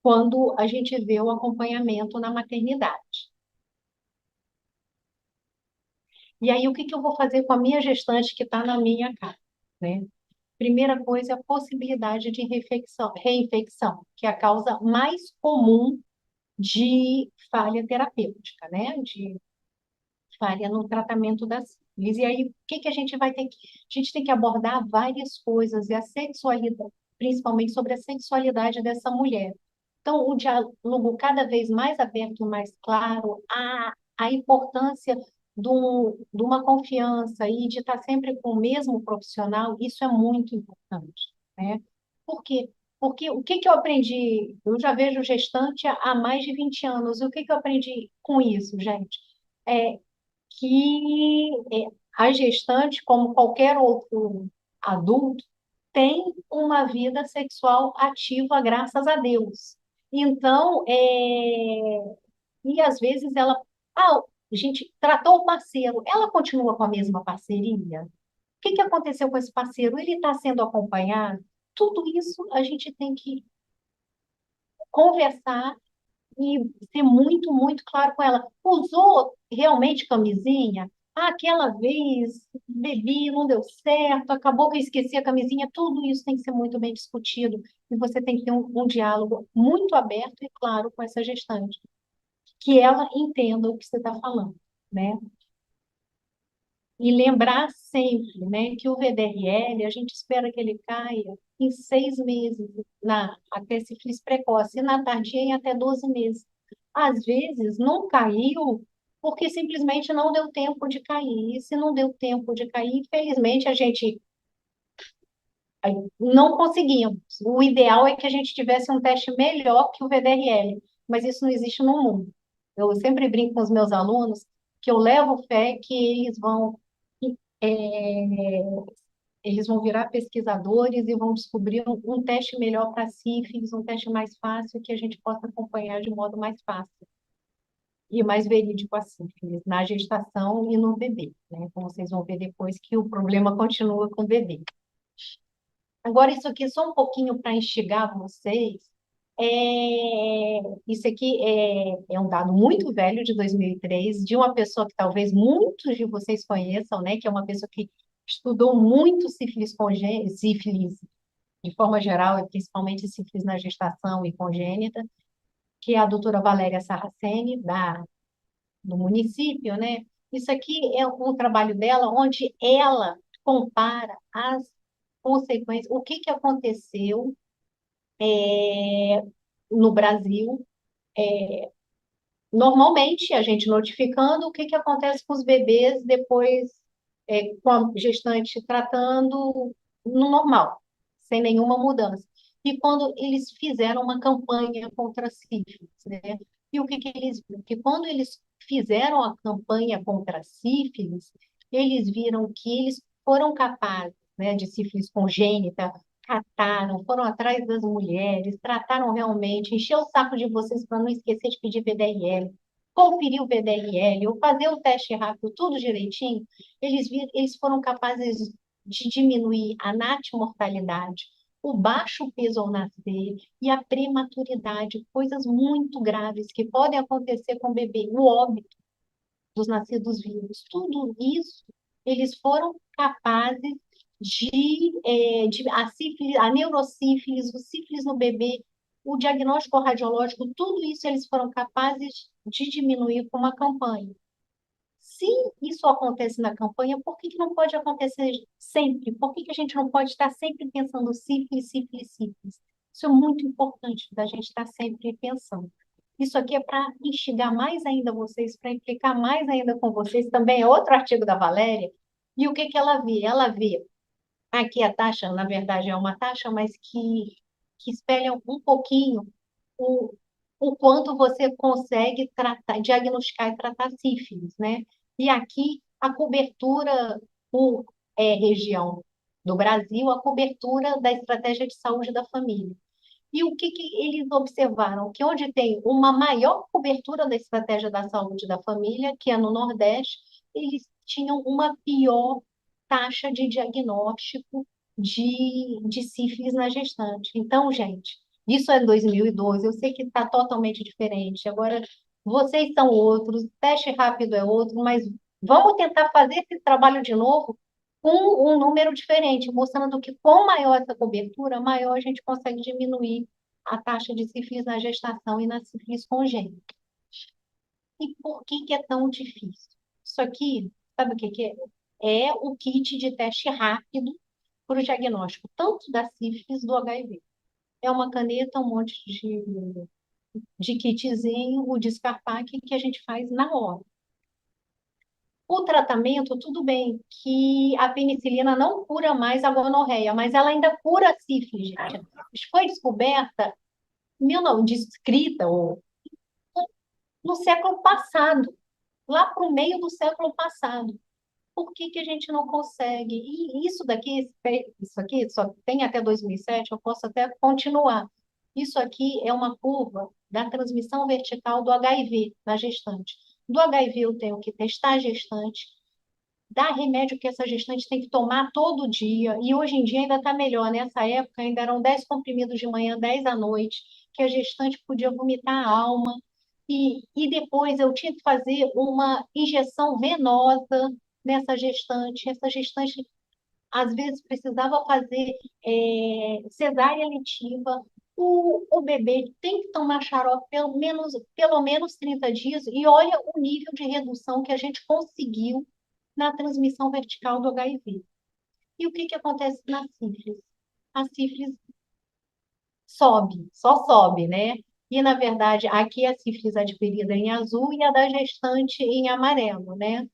S2: quando a gente vê o acompanhamento na maternidade. E aí, o que que eu vou fazer com a minha gestante que está na minha casa, né? Primeira coisa é a possibilidade de reinfecção, que é a causa mais comum de falha terapêutica, né? De falha no tratamento da sífilis. E aí, o que que a gente vai ter que... A gente tem que abordar várias coisas, e a sexualidade, principalmente sobre a sexualidade dessa mulher. Então, o diálogo cada vez mais aberto, mais claro, a importância de uma confiança e de estar sempre com o mesmo profissional, isso é muito importante, né? Por quê? Porque o que que eu aprendi? Eu já vejo gestante há mais de 20 anos. E o que que eu aprendi com isso, gente? É que a gestante, como qualquer outro adulto, tem uma vida sexual ativa, graças a Deus. Então, e às vezes ela, a gente tratou o parceiro, ela continua com a mesma parceria? O que que aconteceu com esse parceiro? Ele está sendo acompanhado? Tudo isso a gente tem que conversar e ser muito, muito claro com ela. Usou realmente camisinha? Ah, aquela vez bebi, não deu certo, acabou que eu esqueci a camisinha, tudo isso tem que ser muito bem discutido e você tem que ter um diálogo muito aberto e claro com essa gestante, que ela entenda o que você está falando, né? E lembrar sempre, né, que o VDRL, a gente espera que ele caia em 6 meses, até sífilis precoce, e na tardia em até 12 meses. Às vezes, não caiu porque simplesmente não deu tempo de cair. E se não deu tempo de cair, infelizmente, a gente não conseguimos. O ideal é que a gente tivesse um teste melhor que o VDRL, mas isso não existe no mundo. Eu sempre brinco com os meus alunos que eu levo fé que é, eles vão virar pesquisadores e vão descobrir um teste melhor para sífilis, um teste mais fácil que a gente possa acompanhar de modo mais fácil e mais verídico a sífilis, na gestação e no bebê, né? Como vocês vão ver depois que o problema continua com o bebê. Agora, isso aqui é só um pouquinho para instigar vocês. Isso aqui é um dado muito velho, de 2003, de uma pessoa que talvez muitos de vocês conheçam, né? Que é uma pessoa que estudou muito sífilis de forma geral, e principalmente sífilis na gestação e congênita, que é a doutora Valéria Saraceni, do município, né? Isso aqui é um trabalho dela, onde ela compara as consequências, o que aconteceu no Brasil. Normalmente, a gente notificando o que acontece com os bebês depois, com a gestante tratando no normal, sem nenhuma mudança. E quando eles fizeram uma campanha contra a sífilis, né? E o que eles viram? Que quando eles fizeram a campanha contra a sífilis, eles viram que eles foram capazes, né, de sífilis congênita, cataram, foram atrás das mulheres, trataram realmente, encheu o saco de vocês para não esquecer de pedir VDRL, conferir o VDRL, ou fazer o teste rápido, tudo direitinho, eles foram capazes de diminuir a natimortalidade, o baixo peso ao nascer e a prematuridade, coisas muito graves que podem acontecer com o bebê, o óbito dos nascidos vivos. Tudo isso, eles foram capazes a sífilis, a neurosífilis, o sífilis no bebê, o diagnóstico radiológico, tudo isso eles foram capazes de diminuir com uma campanha. Se isso acontece na campanha, por que não pode acontecer sempre? Por que a gente não pode estar sempre pensando sífilis, sífilis, sífilis? Isso é muito importante da gente estar sempre pensando. Isso aqui é para instigar mais ainda vocês, para implicar mais ainda com vocês. Também é outro artigo da Valéria. E o que ela vê? Ela vê aqui a taxa, na verdade, é uma taxa, mas que espelha um pouquinho o, o quanto você consegue tratar, diagnosticar e tratar sífilis, né? E aqui a cobertura por região do Brasil, a cobertura da estratégia de saúde da família. E o que eles observaram? Que onde tem uma maior cobertura da estratégia da saúde da família, que é no Nordeste, eles tinham uma pior taxa de diagnóstico de sífilis na gestante. Então, gente, isso é 2012, eu sei que está totalmente diferente. Agora, vocês são outros, o teste rápido é outro, mas vamos tentar fazer esse trabalho de novo com um número diferente, mostrando que quanto maior essa cobertura, maior a gente consegue diminuir a taxa de sífilis na gestação e na sífilis congênita. E por que é tão difícil? Isso aqui, sabe o que é? É o kit de teste rápido para o diagnóstico, tanto da sífilis do HIV. É uma caneta, um monte de kitzinho, o Descarpac, que a gente faz na hora. O tratamento, tudo bem, que a penicilina não cura mais a gonorreia, mas ela ainda cura a sífilis, gente. Foi descoberta, descrita no século passado, lá para o meio do século passado. Por que a gente não consegue? E isso aqui só tem até 2007, eu posso até continuar. Isso aqui é uma curva da transmissão vertical do HIV na gestante. Do HIV eu tenho que testar a gestante, dar remédio que essa gestante tem que tomar todo dia, e hoje em dia ainda está melhor. Nessa época ainda eram 10 comprimidos de manhã, 10 à noite, que a gestante podia vomitar a alma, e depois eu tinha que fazer uma injeção venosa nessa gestante. Essa gestante, às vezes, precisava fazer cesárea letiva. O bebê tem que tomar xarope pelo menos 30 dias, e olha o nível de redução que a gente conseguiu na transmissão vertical do HIV. E o que que acontece na sífilis? A sífilis sobe, só sobe, né? E, na verdade, aqui a sífilis adquirida em azul e a da gestante em amarelo, né?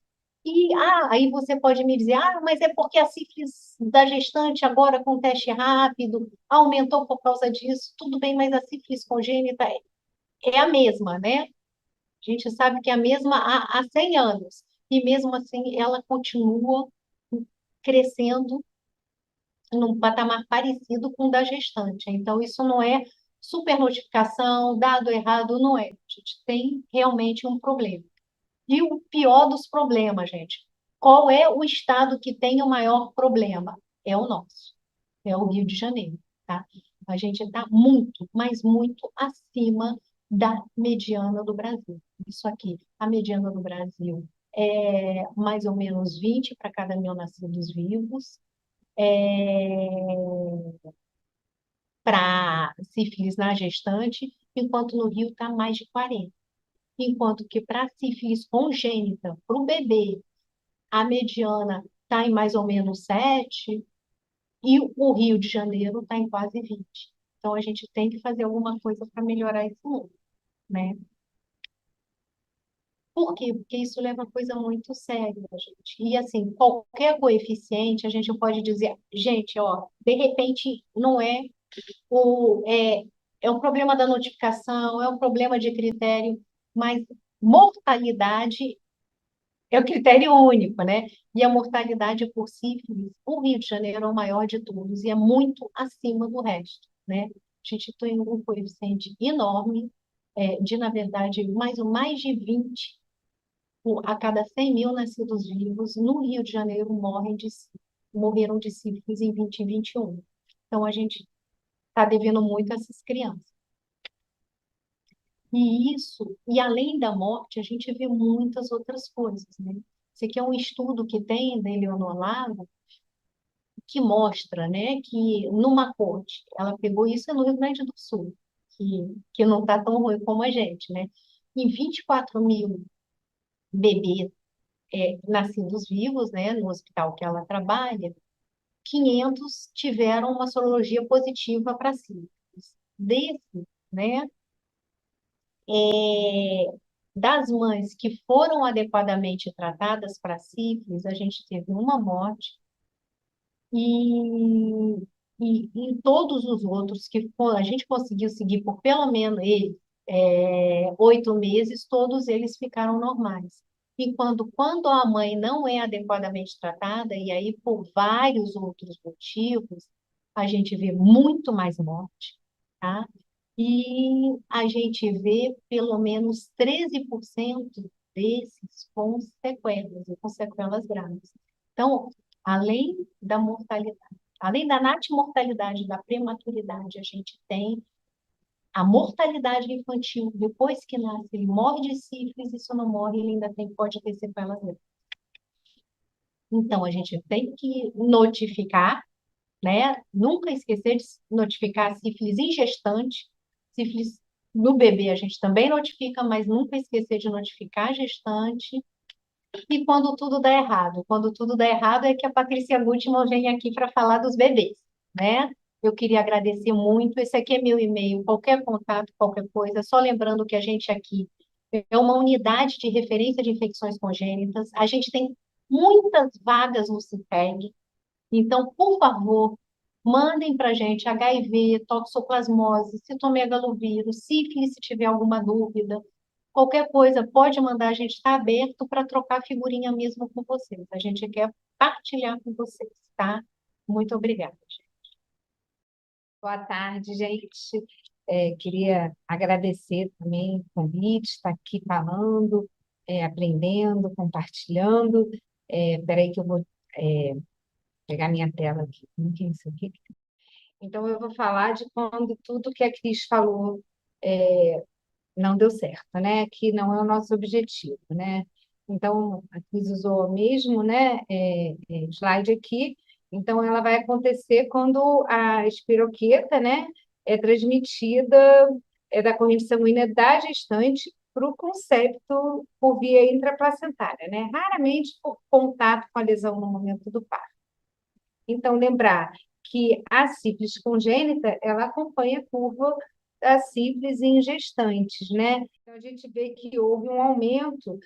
S2: E aí você pode me dizer, mas é porque a sífilis da gestante agora com teste rápido aumentou por causa disso. Tudo bem, mas a sífilis congênita é a mesma, né? A gente sabe que é a mesma há 100 anos. E mesmo assim ela continua crescendo num patamar parecido com o da gestante. Então, isso não é supernotificação, dado errado, não é. A gente tem realmente um problema. E o pior dos problemas, gente, qual é o estado que tem o maior problema? É o nosso, é o Rio de Janeiro, tá? A gente está muito, mas muito acima da mediana do Brasil. Isso aqui, a mediana do Brasil é mais ou menos 20 para cada 1.000 nascidos vivos, para sífilis na gestante, enquanto no Rio está mais de 40. Enquanto que para sífilis congênita, para o bebê, a mediana está em mais ou menos 7, e o Rio de Janeiro está em quase 20. Então, a gente tem que fazer alguma coisa para melhorar esse número, né? Por quê? Porque isso leva a coisa muito séria, gente. E, assim, qualquer coeficiente, a gente pode dizer, gente, ó, de repente, não é é um problema da notificação, é um problema de critério, mas mortalidade é o critério único, né? E a mortalidade por sífilis, o Rio de Janeiro é o maior de todos e é muito acima do resto, né? A gente tem um coeficiente enorme, na verdade, mais de 20 a cada 100.000 nascidos vivos no Rio de Janeiro morreram de sífilis em 2021. Então, a gente está devendo muito a essas crianças. E além da morte, a gente vê muitas outras coisas, né? Esse aqui é um estudo que tem da Eleonor Lago, que mostra, né, que numa corte, ela pegou isso no Rio Grande do Sul, que não está tão ruim como a gente, né? Em 24.000 bebês nascidos vivos, né, no hospital que ela trabalha, 500 tiveram uma sorologia positiva para sífilis. Desses, né, das mães que foram adequadamente tratadas para sífilis, a gente teve uma morte, e, e em todos os outros a gente conseguiu seguir por pelo menos 8 meses, todos eles ficaram normais. E quando a mãe não é adequadamente tratada, e aí por vários outros motivos, a gente vê muito mais morte, tá? E a gente vê pelo menos 13% desses com sequelas, e com sequelas graves. Então, além da mortalidade, além da natimortalidade, da prematuridade, a gente tem a mortalidade infantil. Depois que nasce, ele morre de sífilis, e se não morre, ele ainda pode ter sequelas graves. Então, a gente tem que notificar, né? Nunca esquecer de notificar sífilis em gestante, sífilis no bebê a gente também notifica, mas nunca esquecer de notificar a gestante. E quando tudo dá errado é que a Patrícia Gutmann vem aqui para falar dos bebês, né? Eu queria agradecer muito. Esse aqui é meu e-mail, qualquer contato, qualquer coisa. Só lembrando que a gente aqui é uma unidade de referência de infecções congênitas. A gente tem muitas vagas no CIPEG. Então, por favor, mandem para a gente HIV, toxoplasmose, citomegalovírus, sífilis, se tiver alguma dúvida. Qualquer coisa, pode mandar, a gente está aberto para trocar figurinha mesmo com vocês. A gente quer partilhar com vocês, tá? Muito obrigada.
S4: Boa tarde, gente. Queria agradecer também o convite, estar aqui falando, aprendendo, compartilhando. Espera aí que eu vou pegar minha tela aqui. Não tem isso aqui. Então, eu vou falar de quando tudo que a Cris falou não deu certo, né? Que não é o nosso objetivo, né? Então, a Cris usou o mesmo, né, slide aqui. Então, ela vai acontecer quando a espiroqueta, né, é transmitida da corrente sanguínea da gestante para o concepto por via intraplacentária, né? Raramente por contato com a lesão no momento do parto. Então, lembrar que a sífilis congênita, ela acompanha a curva da sífilis em gestantes, né? Então, a gente vê que houve um aumento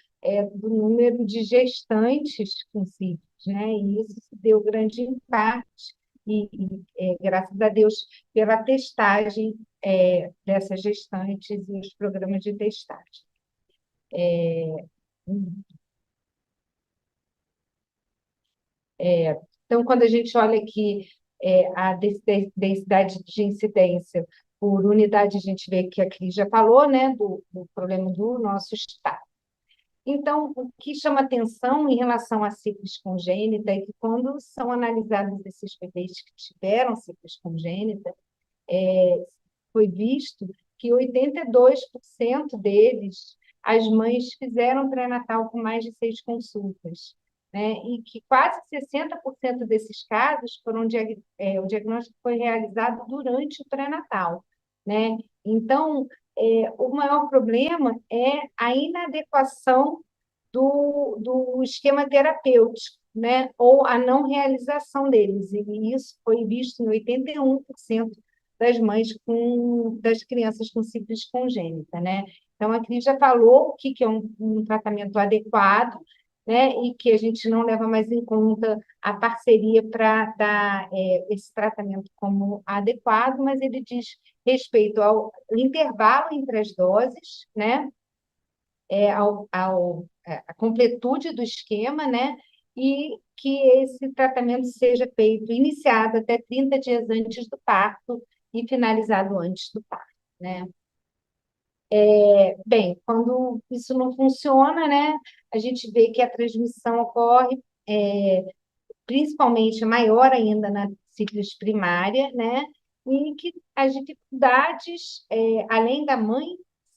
S4: do número de gestantes com sífilis, né? E isso se deu grande impacto, graças a Deus, pela testagem dessas gestantes e os programas de testagem. Então, quando a gente olha aqui a densidade de incidência por unidade, a gente vê que a Cris já falou, né, do problema do nosso estado. Então, o que chama atenção em relação à sífilis congênita é que quando são analisados esses bebês que tiveram sífilis congênita, foi visto que 82% deles, as mães fizeram pré-natal com mais de 6 consultas, né? E que quase 60% desses casos o diagnóstico foi realizado durante o pré-natal, né? Então, o maior problema é a inadequação do esquema terapêutico, né? Ou a não realização deles. E isso foi visto em 81% das crianças com sífilis congênita, né? Então, a Cris já falou o que é um tratamento adequado, né? E que a gente não leva mais em conta a parceria para dar esse tratamento como adequado, mas ele diz respeito ao intervalo entre as doses, né? A completude do esquema, né? E que esse tratamento seja feito, iniciado até 30 dias antes do parto e finalizado antes do parto, né? Bem, quando isso não funciona, né? A gente vê que a transmissão ocorre principalmente maior ainda na sífilis primária, né? E que as dificuldades, além da mãe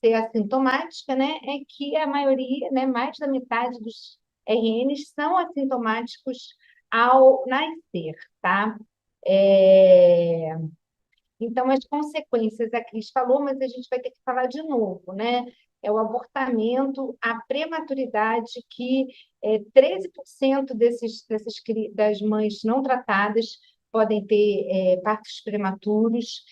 S4: ser assintomática, né, é que a maioria, né, mais da metade dos RNs são assintomáticos ao nascer, tá? Então, as consequências, a Cris falou, mas a gente vai ter que falar de novo, né? É o abortamento, a prematuridade, que 13% das mães não tratadas podem ter partos prematuros,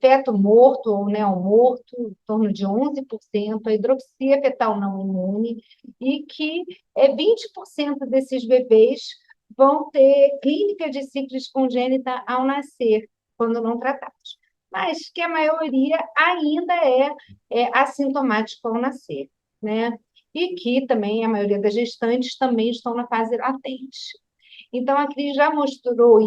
S4: feto morto ou neomorto, em torno de 11%, a hidroxia fetal não imune, e que 20% desses bebês vão ter clínica de sífilis congênita ao nascer, quando não tratados, mas que a maioria ainda é assintomático ao nascer, né? E que também a maioria das gestantes também estão na fase latente. Então, a Cris já mostrou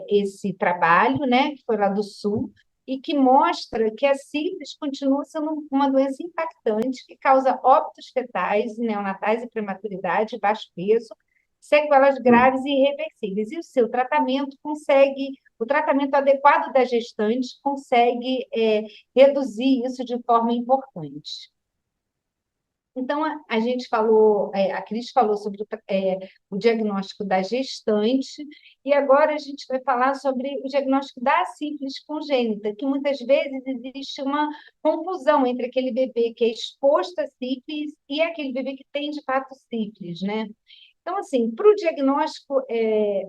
S4: esse trabalho, né, que foi lá do Sul, e que mostra que a sífilis continua sendo uma doença impactante que causa óbitos fetais, neonatais e prematuridade, baixo peso, sequelas graves e irreversíveis. E o tratamento adequado da gestante consegue reduzir isso de forma importante. Então, a gente falou, a Cris falou sobre o diagnóstico da gestante, e agora a gente vai falar sobre o diagnóstico da sífilis congênita, que muitas vezes existe uma confusão entre aquele bebê que é exposto a sífilis e aquele bebê que tem, de fato, sífilis, né? Então, assim, para o diagnóstico,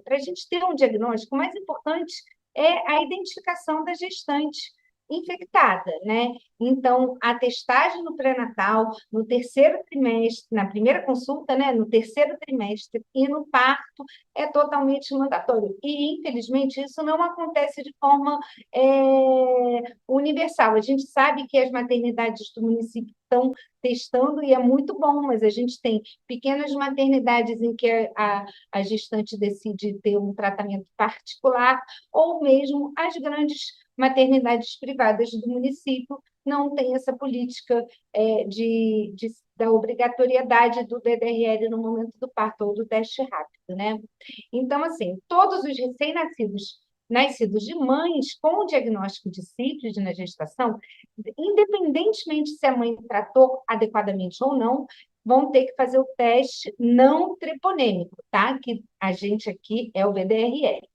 S4: para a gente ter um diagnóstico, o mais importante é a identificação da gestante infectada, né? Então, a testagem no pré-natal, no terceiro trimestre, na primeira consulta, né? No terceiro trimestre e no parto é totalmente mandatório. E, infelizmente, isso não acontece de forma universal. A gente sabe que as maternidades do município estão testando e é muito bom, mas a gente tem pequenas maternidades em que a gestante decide ter um tratamento particular, ou mesmo as grandes maternidades privadas do município não têm essa política da obrigatoriedade do DDRL no momento do parto ou do teste rápido, né? Então, assim, todos os recém-nascidos nascidos de mães com o diagnóstico de sífilis na gestação, independentemente se a mãe tratou adequadamente ou não, vão ter que fazer o teste não treponêmico, tá? Que a gente aqui é o VDRL.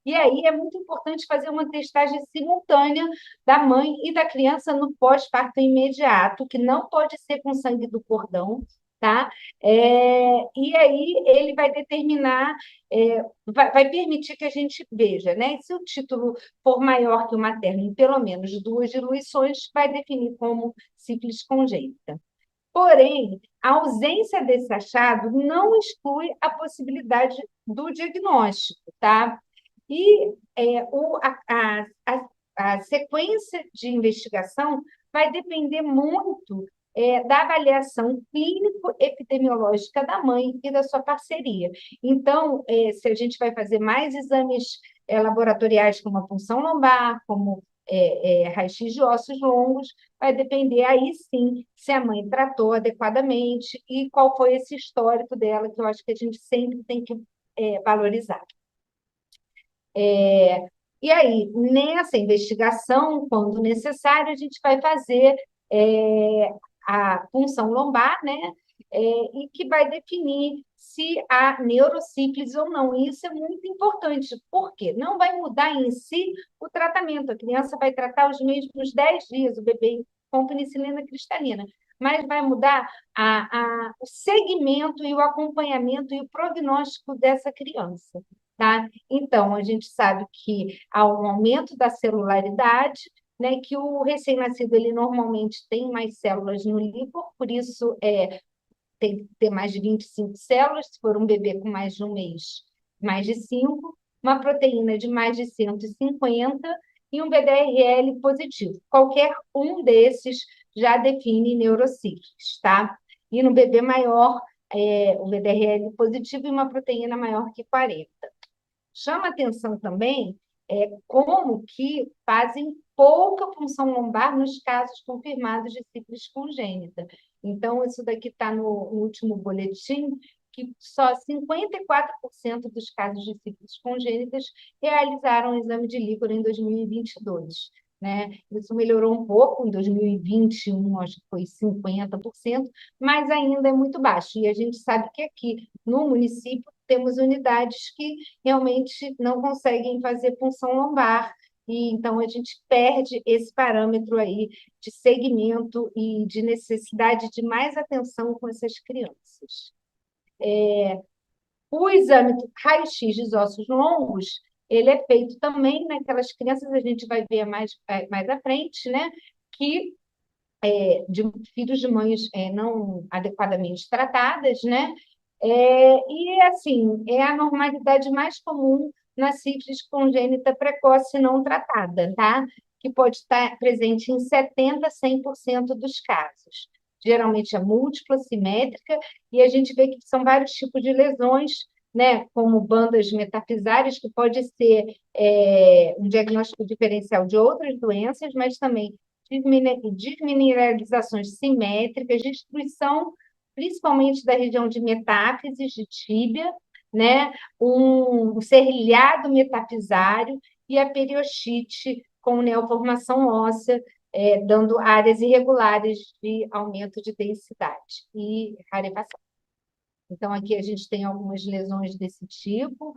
S4: E aí é muito importante fazer uma testagem simultânea da mãe e da criança no pós-parto imediato, que não pode ser com sangue do cordão, tá? E aí ele vai determinar, vai permitir que a gente veja, né? Se o título for maior que o materno em pelo menos 2 diluições, vai definir como sífilis congênita. Porém, a ausência desse achado não exclui a possibilidade do diagnóstico, tá? E a sequência de investigação vai depender muito da avaliação clínico-epidemiológica da mãe e da sua parceria. Então, se a gente vai fazer mais exames laboratoriais, como a punção lombar, como raio-x de ossos longos, vai depender aí sim se a mãe tratou adequadamente e qual foi esse histórico dela, que eu acho que a gente sempre tem que valorizar. E aí, nessa investigação, quando necessário, a gente vai fazer a punção lombar, né? E que vai definir se há neurosífilis ou não. E isso é muito importante, porque não vai mudar em si o tratamento. A criança vai tratar os mesmos 10 dias, o bebê com penicilina cristalina, mas vai mudar o segmento e o acompanhamento e o prognóstico dessa criança. Tá? Então, a gente sabe que há um aumento da celularidade, né, que o recém-nascido ele normalmente tem mais células no líquor, por isso tem que ter mais de 25 células, se for um bebê com mais de um mês, mais de 5, uma proteína de mais de 150 e um VDRL positivo. Qualquer um desses já define neurosífilis, tá? E no bebê maior, o VDRL positivo e uma proteína maior que 40. Chama atenção também como que fazem pouca punção lombar nos casos confirmados de sífilis congênita. Então, isso daqui está no último boletim, que só 54% dos casos de sífilis congênitas realizaram o exame de líquor em 2022. Né? Isso melhorou um pouco, em 2021 acho que foi 50%, mas ainda é muito baixo. E a gente sabe que aqui no município temos unidades que realmente não conseguem fazer punção lombar, e então a gente perde esse parâmetro aí de segmento e de necessidade de mais atenção com essas crianças. O exame do raio-x dos ossos longos, ele é feito também naquelas crianças, a gente vai ver mais à frente, né, que de filhos de mães não adequadamente tratadas, né, e, assim, é a normalidade mais comum na sífilis congênita precoce não tratada, tá? Que pode estar presente em 70% a 100% dos casos. Geralmente é múltipla, simétrica, e a gente vê que são vários tipos de lesões, né? Como bandas metafisárias, que pode ser um diagnóstico diferencial de outras doenças, mas também desmineralizações simétricas, destruição principalmente da região de metáfises, de tíbia, né? Um serrilhado metafisário e a periostite com neoformação óssea, dando áreas irregulares de aumento de densidade e rarefação. Então, aqui a gente tem algumas lesões desse tipo.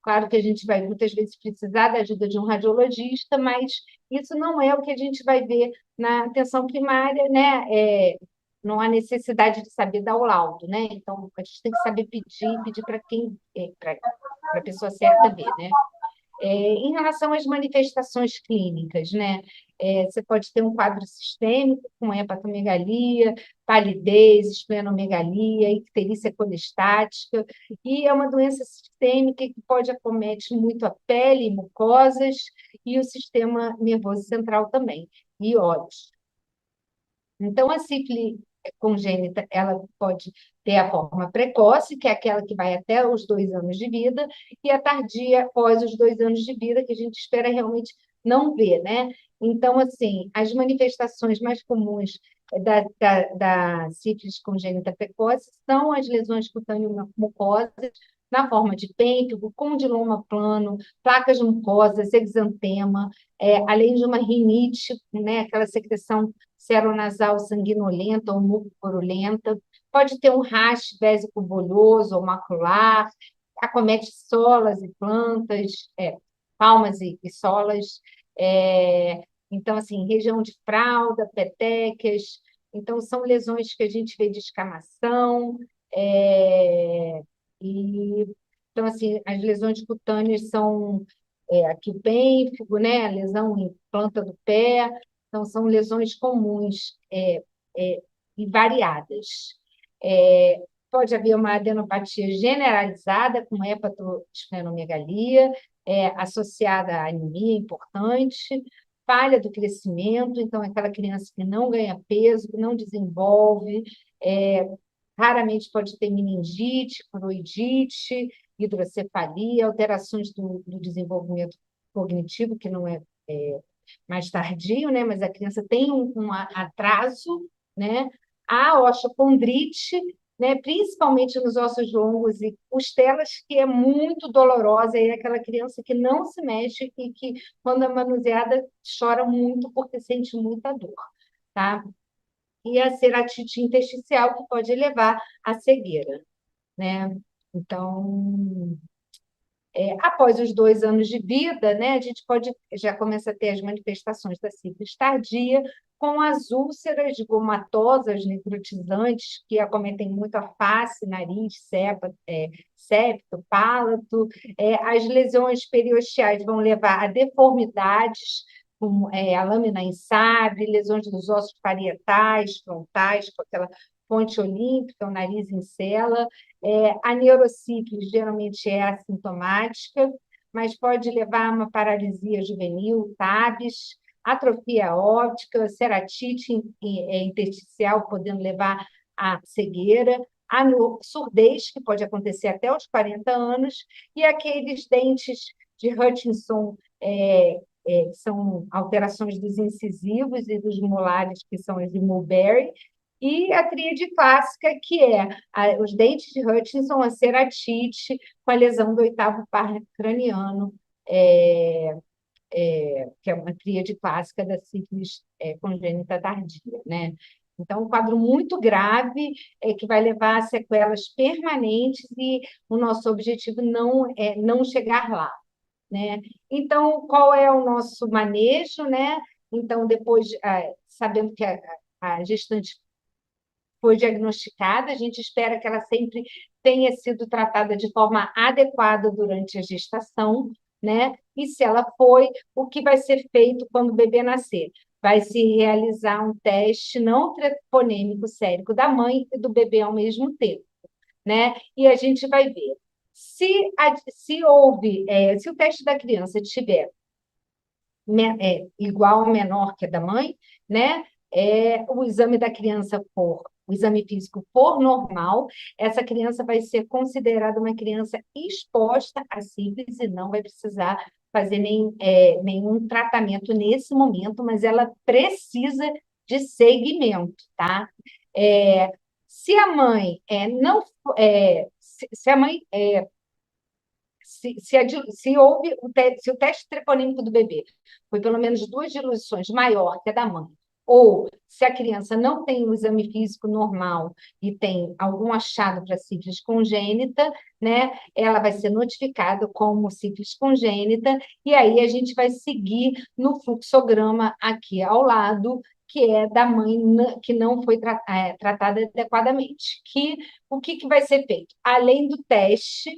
S4: Claro que a gente vai muitas vezes precisar da ajuda de um radiologista, mas isso não é o que a gente vai ver na atenção primária, né? Não há necessidade de saber dar o laudo, né? Então, a gente tem que saber pedir para quem, para a pessoa certa ver, né? Em relação às manifestações clínicas, né? Você pode ter um quadro sistêmico com hepatomegalia, palidez, esplenomegalia, icterícia colestática, e é uma doença sistêmica que pode acometer muito a pele, mucosas e o sistema nervoso central também, e olhos. Então, a sífilis congênita, ela pode ter a forma precoce, que é aquela que vai até os 2 anos de vida, e a tardia após os 2 anos de vida, que a gente espera realmente não ver, né? Então, assim, as manifestações mais comuns da sífilis congênita precoce são as lesões cutâneo-mucosas, na forma de pênfigo, condiloma plano, placas mucosas, exantema, além de uma rinite, né, aquela secreção seronasal sanguinolenta ou mucoporulenta, pode ter um rash vésico-bolhoso ou macular, acomete solas e plantas, palmas e solas, então, assim, região de fralda, petecas, então são lesões que a gente vê de escamação, e então, assim, as lesões cutâneas são aqui o pênfigo, né? A lesão em planta do pé, então são lesões comuns e variadas. Pode haver uma adenopatia generalizada com hepatosplenomegalia, associada à anemia importante, falha do crescimento, então aquela criança que não ganha peso, que não desenvolve, raramente pode ter meningite, coroidite, hidrocefalia, alterações do desenvolvimento cognitivo, que não é mais tardio, né? Mas a criança tem um atraso, né? A osteocondrite, né? Principalmente nos ossos longos e costelas, que é muito dolorosa, e é aquela criança que não se mexe e que, quando é manuseada, chora muito porque sente muita dor, tá? E a ceratite intersticial, que pode levar à cegueira, né? Então, após os 2 anos de vida, né, a gente já começa a ter as manifestações da sífilis tardia, com as úlceras gomatosas necrotizantes, que acometem muito a face, nariz, septo, palato. As lesões periosteais vão levar a deformidades, como a lâmina em sabre, lesões dos ossos parietais, frontais, com aquela ponte olímpica, o nariz em cela. A neurosífilis geralmente é assintomática, mas pode levar a uma paralisia juvenil, TABs, atrofia óptica, ceratite intersticial, podendo levar à cegueira, a surdez, que pode acontecer até os 40 anos, e aqueles dentes de Hutchinson, que são alterações dos incisivos e dos molares, que são as de Mulberry, e a tríade clássica, que é os dentes de Hutchinson, a ceratite, com a lesão do oitavo par craniano, que é uma tríade clássica da sífilis congênita tardia, né? Então, um quadro muito grave, que vai levar a sequelas permanentes, e o nosso objetivo não é não chegar lá, né? Então, qual é o nosso manejo, né? Então, depois, sabendo que a gestante foi diagnosticada, a gente espera que ela sempre tenha sido tratada de forma adequada durante a gestação, né? E se ela foi, o que vai ser feito quando o bebê nascer? Vai se realizar um teste não treponêmico sérico da mãe e do bebê ao mesmo tempo, né? E a gente vai ver se o teste da criança tiver igual ou menor que a da mãe, né? O exame da criança o exame físico for normal, essa criança vai ser considerada uma criança exposta à sífilis e não vai precisar fazer nenhum tratamento nesse momento, mas ela precisa de seguimento, tá? Se a mãe não se a mãe se houve se o teste treponêmico do bebê foi pelo menos 2 diluições maior que a da mãe, ou se a criança não tem o exame físico normal e tem algum achado para sífilis congênita, né, ela vai ser notificada como sífilis congênita, e aí a gente vai seguir no fluxograma aqui ao lado, que é da mãe que não foi tratada adequadamente. O que vai ser feito? Além do teste,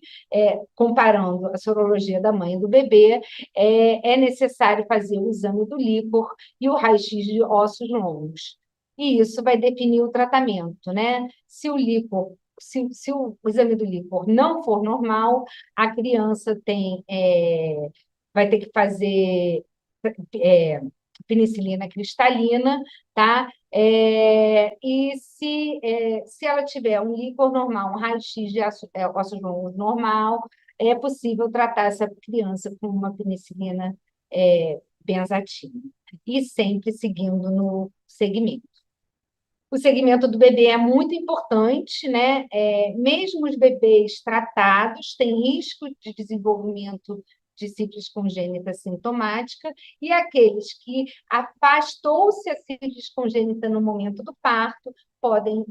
S4: comparando a sorologia da mãe e do bebê, é necessário fazer o exame do líquor e o raio-x de ossos longos. E isso vai definir o tratamento, né? Se o exame do líquor não for normal, a criança vai ter que fazer penicilina cristalina, tá? E se ela tiver um líquor normal, um raio-x de ossos longos normal, é possível tratar essa criança com uma penicilina benzatina. E sempre seguindo no segmento. O segmento do bebê é muito importante, né? Mesmo os bebês tratados têm risco de desenvolvimento de sífilis congênita sintomática, e aqueles que afastou-se a sífilis congênita no momento do parto, podem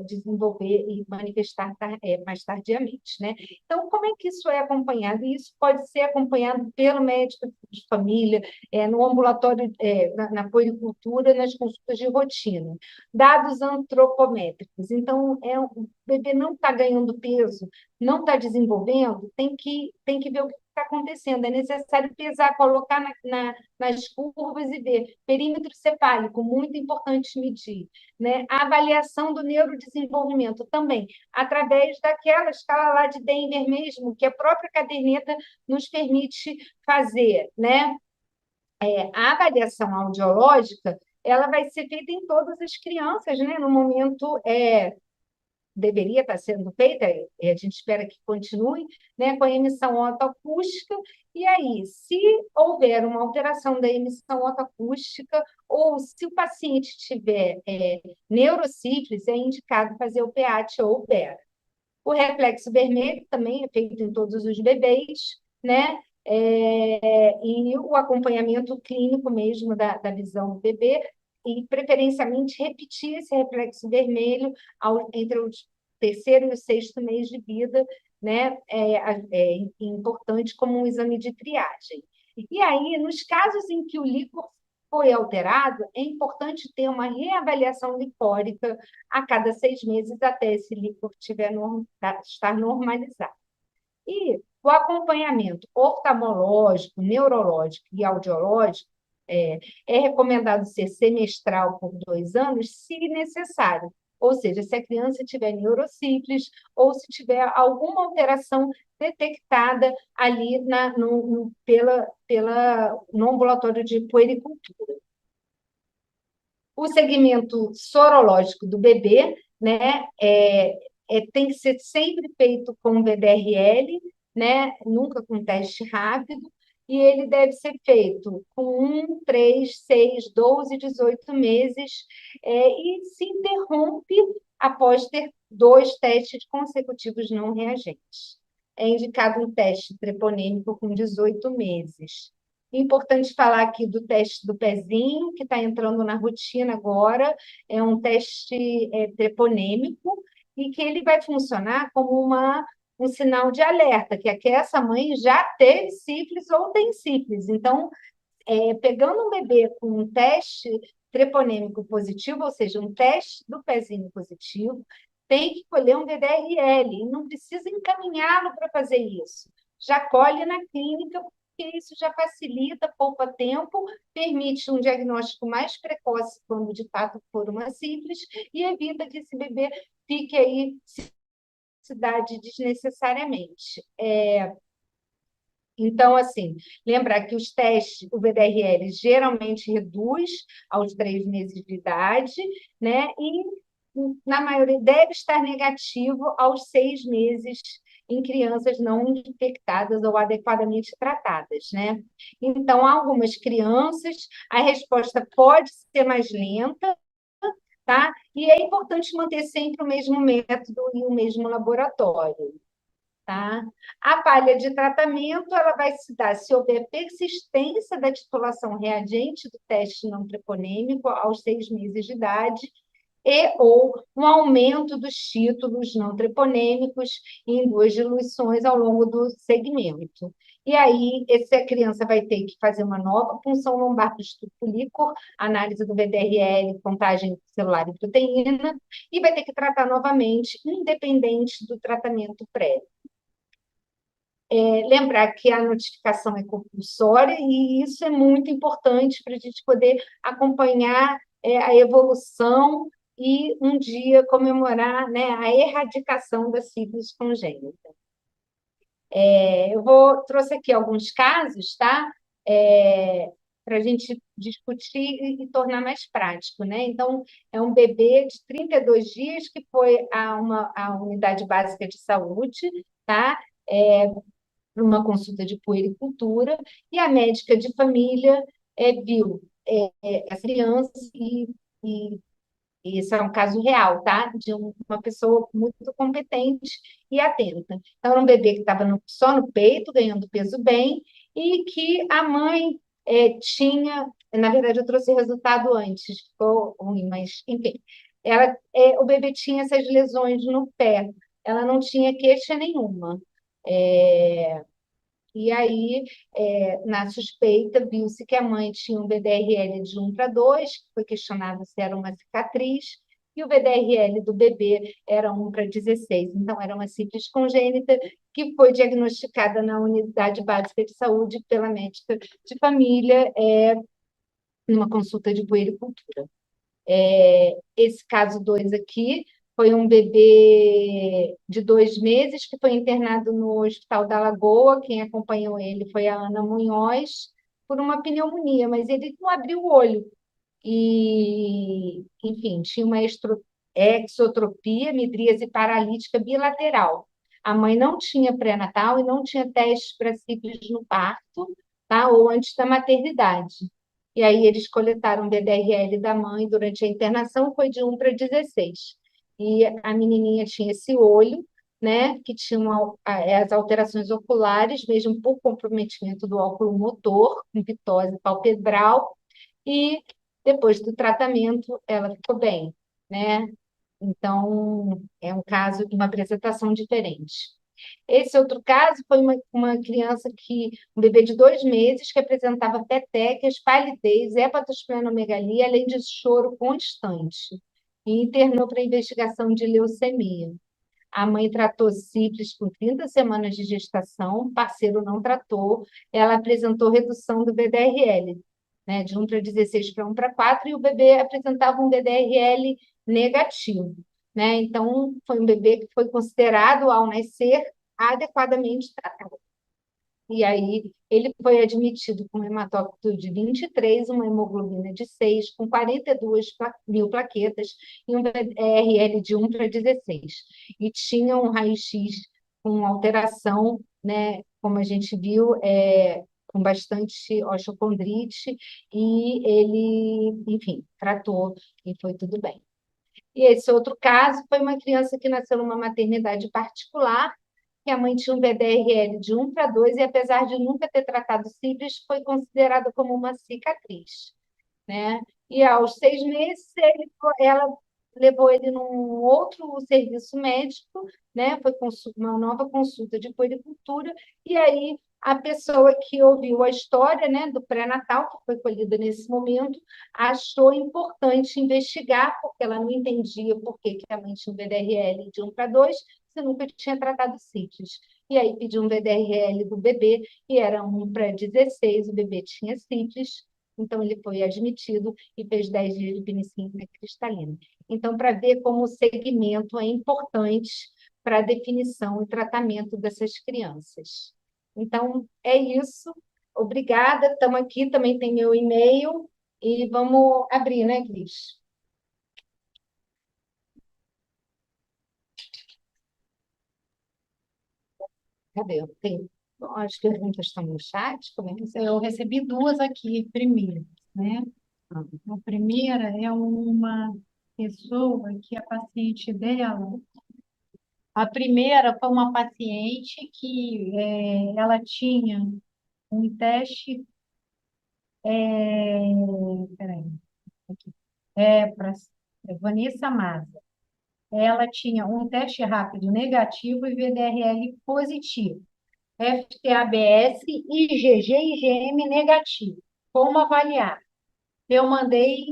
S4: desenvolver e manifestar mais tardiamente, né? Então, como é que isso é acompanhado? Isso pode ser acompanhado pelo médico de família, no ambulatório, na puericultura, nas consultas de rotina. Dados antropométricos. Então, o bebê não está ganhando peso, não está desenvolvendo, tem que ver o que está acontecendo. É necessário pesar, colocar nas curvas e ver. Perímetro cefálico, muito importante medir, né? A avaliação do neurodesenvolvimento também, através daquela escala lá de Denver mesmo, que a própria caderneta nos permite fazer, né? A avaliação audiológica, ela vai ser feita em todas as crianças, né? No momento, deveria estar sendo feita, e a gente espera que continue, né, com a emissão otoacústica, e aí, se houver uma alteração da emissão otoacústica, ou se o paciente tiver neurosífilis, é indicado fazer o PEAT ou o PERA. O reflexo vermelho também é feito em todos os bebês, né? E o acompanhamento clínico mesmo da visão do bebê, e preferencialmente repetir esse reflexo vermelho entre o terceiro e o sexto mês de vida, né? É importante como um exame de triagem. E aí, nos casos em que o líquor foi alterado, é importante ter uma reavaliação lipórica a cada 6 meses, até esse líquor estar normalizado. E o acompanhamento oftalmológico, neurológico e audiológico é recomendado ser semestral por 2 anos, se necessário. Ou seja, se a criança tiver neurosífilis ou se tiver alguma alteração detectada ali no ambulatório de puericultura. O segmento sorológico do bebê, né, tem que ser sempre feito com VDRL, né, nunca com teste rápido, e ele deve ser feito com 1, 3, 6, 12, 18 meses, e se interrompe após ter 2 testes consecutivos não reagentes. É indicado um teste treponêmico com 18 meses. Importante falar aqui do teste do pezinho, que está entrando na rotina agora, é um teste treponêmico, e que ele vai funcionar como um sinal de alerta, que essa mãe já teve sífilis ou tem sífilis. Então, pegando um bebê com um teste treponêmico positivo, ou seja, um teste do pezinho positivo, tem que colher um VDRL, e não precisa encaminhá-lo para fazer isso. Já colhe na clínica, porque isso já facilita, poupa tempo, permite um diagnóstico mais precoce quando de fato for uma sífilis, e evita que esse bebê fique aí cidade desnecessariamente. Então, assim, lembrar que os testes, o VDRL geralmente reduz aos 3 meses de idade, né? E, na maioria, deve estar negativo aos 6 meses em crianças não infectadas ou adequadamente tratadas, né? Então, algumas crianças, a resposta pode ser mais lenta, tá? E é importante manter sempre o mesmo método e o mesmo laboratório. Tá? A falha de tratamento ela vai se dar se houver persistência da titulação reagente do teste não treponêmico aos 6 meses de idade ou um aumento dos títulos não treponêmicos em 2 diluições ao longo do segmento. E aí, essa criança vai ter que fazer uma nova punção lombar do estufa líquor, análise do VDRL, contagem celular e proteína, e vai ter que tratar novamente, independente do tratamento prévio. Lembrar que a notificação é compulsória, e isso é muito importante para a gente poder acompanhar a evolução e um dia comemorar, né, a erradicação da sífilis congênita. Trouxe aqui alguns casos, tá? Para a gente discutir e tornar mais prático, né? Então, é um bebê de 32 dias que foi a unidade básica de saúde, tá? Para uma consulta de puericultura, e a médica de família viu as crianças, e isso é um caso real, tá? De uma pessoa muito competente e atenta. Então, era um bebê que estava só no peito, ganhando peso bem, e que a mãe tinha, na verdade, eu trouxe o resultado antes, ficou ruim, mas enfim, o bebê tinha essas lesões no pé, ela não tinha queixa nenhuma. É, e aí, na suspeita, viu-se que a mãe tinha um VDRL de 1:2, que foi questionado se era uma cicatriz, e o VDRL do bebê era 1:16. Então, era uma simples congênita que foi diagnosticada na unidade básica de saúde pela médica de família, numa consulta de puericultura. Esse caso 2 aqui foi um bebê de 2 meses que foi internado no Hospital da Lagoa. Quem acompanhou ele foi a Ana Munhoz, por uma pneumonia, mas ele não abriu o olho. E, enfim, tinha uma exotropia, midríase paralítica bilateral. A mãe não tinha pré-natal e não tinha testes para sífilis no parto, tá? Ou antes da maternidade. E aí eles coletaram o VDRL da mãe durante a internação, foi de 1:16. E a menininha tinha esse olho, né, que tinha as alterações oculares, mesmo por comprometimento do óculo motor, com pitose palpebral, e depois do tratamento ela ficou bem, né? Então, é um caso de uma apresentação diferente. Esse outro caso foi uma criança um bebê de 2 meses, que apresentava petequias, palidez, hepatosplenomegalia, além de choro constante, e internou para investigação de leucemia. A mãe tratou sífilis com 30 semanas de gestação, o parceiro não tratou, ela apresentou redução do VDRL, né, de 1:16 para 1:4, e o bebê apresentava um VDRL negativo. Né? Então, foi um bebê que foi considerado, ao nascer, adequadamente tratado. E aí, ele foi admitido com um hematócrito de 23, uma hemoglobina de 6, com 42.000 plaquetas e um VRL de 1:16. E tinha um raio-x com alteração, né, como a gente viu, com bastante osteocondrite, e ele, enfim, tratou e foi tudo bem. E esse outro caso foi uma criança que nasceu numa maternidade particular, que a mãe tinha um VDRL de 1:2, e apesar de nunca ter tratado sífilis, foi considerada como uma cicatriz, né? E aos 6 meses, ela levou ele num outro serviço médico, né? Foi uma nova consulta de puericultura, e aí a pessoa que ouviu a história, né, do pré-natal, que foi colhida nesse momento, achou importante investigar, porque ela não entendia por que a mãe tinha um VDRL de 1:2, se nunca tinha tratado sífilis. E aí pediu um VDRL do bebê, e era 1:16, o bebê tinha sífilis, então ele foi admitido e fez 10 dias de penicilina cristalina. Então, para ver como o segmento é importante para a definição e tratamento dessas crianças. Então, é isso. Obrigada, estamos aqui, também tem meu e-mail, e vamos abrir, né, Cris? Cadê? Tem as perguntas estão no chat, como é que você...
S2: Eu recebi duas aqui primeiro, né?
S4: Ah,
S2: A primeira é uma pessoa que a paciente dela. A primeira foi uma paciente que ela tinha um teste. Peraí, aqui, para Vanessa Maza. Ela tinha um teste rápido negativo e VDRL positivo. FTABS, IgG e IgM negativo. Como avaliar? Eu mandei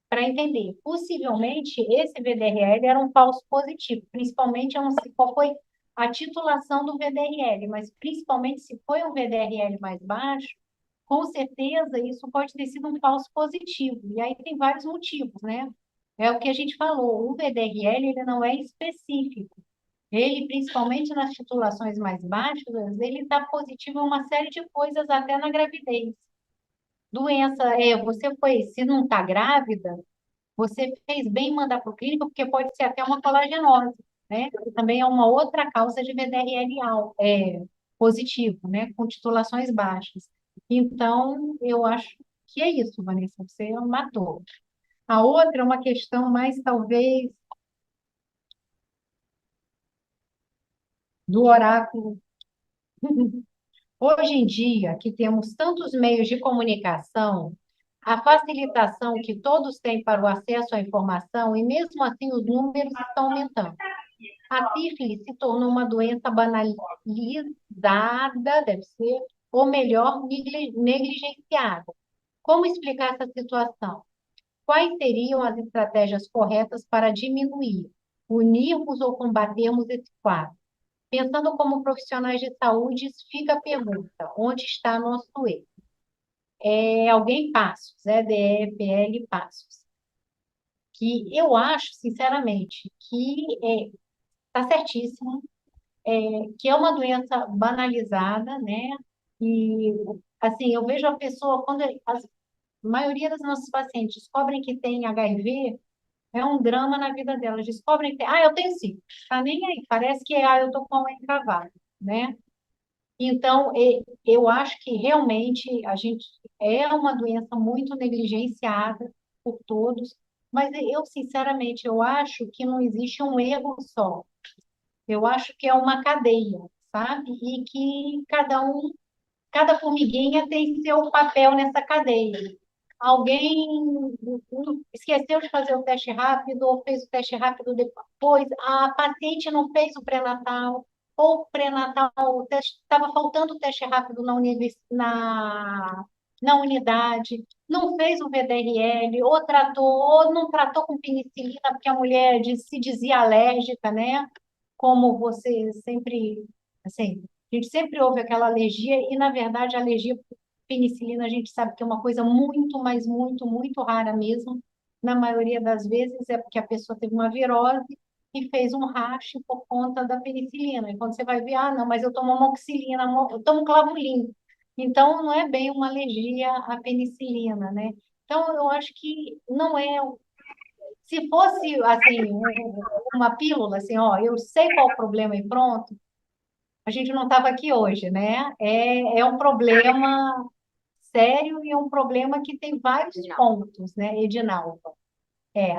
S2: para entender. Possivelmente, esse VDRL era um falso positivo. Principalmente, eu não sei qual foi a titulação do VDRL, mas principalmente se foi um VDRL mais baixo, com certeza isso pode ter sido um falso positivo. E aí tem vários motivos, né? É o que a gente falou, o VDRL ele não é específico. Ele, principalmente nas titulações mais baixas, ele está positivo em uma série de coisas, até na gravidez. Doença, se não está grávida, você fez bem em mandar para o clínico, porque pode ser até uma colagenose, né? Que também é uma outra causa de VDRL positivo, né? Com titulações baixas. Então, eu acho que é isso, Vanessa, você matou. A outra é uma questão mais, talvez, do oráculo Hoje em dia, que temos tantos meios de comunicação, a facilitação que todos têm para o acesso à informação, e mesmo assim os números estão aumentando. A sífilis se tornou uma doença banalizada, deve ser, ou melhor, negligenciada. Como explicar essa situação? Quais seriam as estratégias corretas para diminuir, unirmos ou combatermos esse quadro? Pensando como profissionais de saúde, fica a pergunta: onde está nosso erro? É alguém Passos, EDEPL Passos, que eu acho, sinceramente, que está certíssimo, que é uma doença banalizada, né? E, assim, eu vejo a pessoa, quando a maioria dos nossos pacientes descobrem que tem HIV, é um drama na vida delas. Descobrem que tem, eu tenho sim, tá nem aí, parece que, eu tô com a unha encravada, né? Então, eu acho que realmente a gente é uma doença muito negligenciada por todos, mas eu, sinceramente, eu acho que não existe um erro só. Eu acho que é uma cadeia, sabe? E que cada formiguinha tem seu papel nessa cadeia. Alguém esqueceu de fazer o teste rápido, ou fez o teste rápido depois, a paciente não fez o pré-natal, ou o pré-natal, estava faltando o teste rápido na unidade, não fez o VDRL, ou tratou, ou não tratou com penicilina, porque a mulher se dizia alérgica, né? Como você sempre, assim, a gente sempre ouve aquela alergia, e na verdade a alergia por penicilina a gente sabe que é uma coisa muito, mas muito, muito rara mesmo. Na maioria das vezes é porque a pessoa teve uma virose e fez um racho por conta da penicilina. E quando você vai ver, não, mas eu tomo amoxicilina, eu tomo clavulin. Então não é bem uma alergia à penicilina, né? Então eu acho que não é, se fosse assim uma pílula, assim, ó, eu sei qual o problema e pronto, a gente não estava aqui hoje, né? É um problema sério e é um problema que tem vários pontos, né, Edinalva?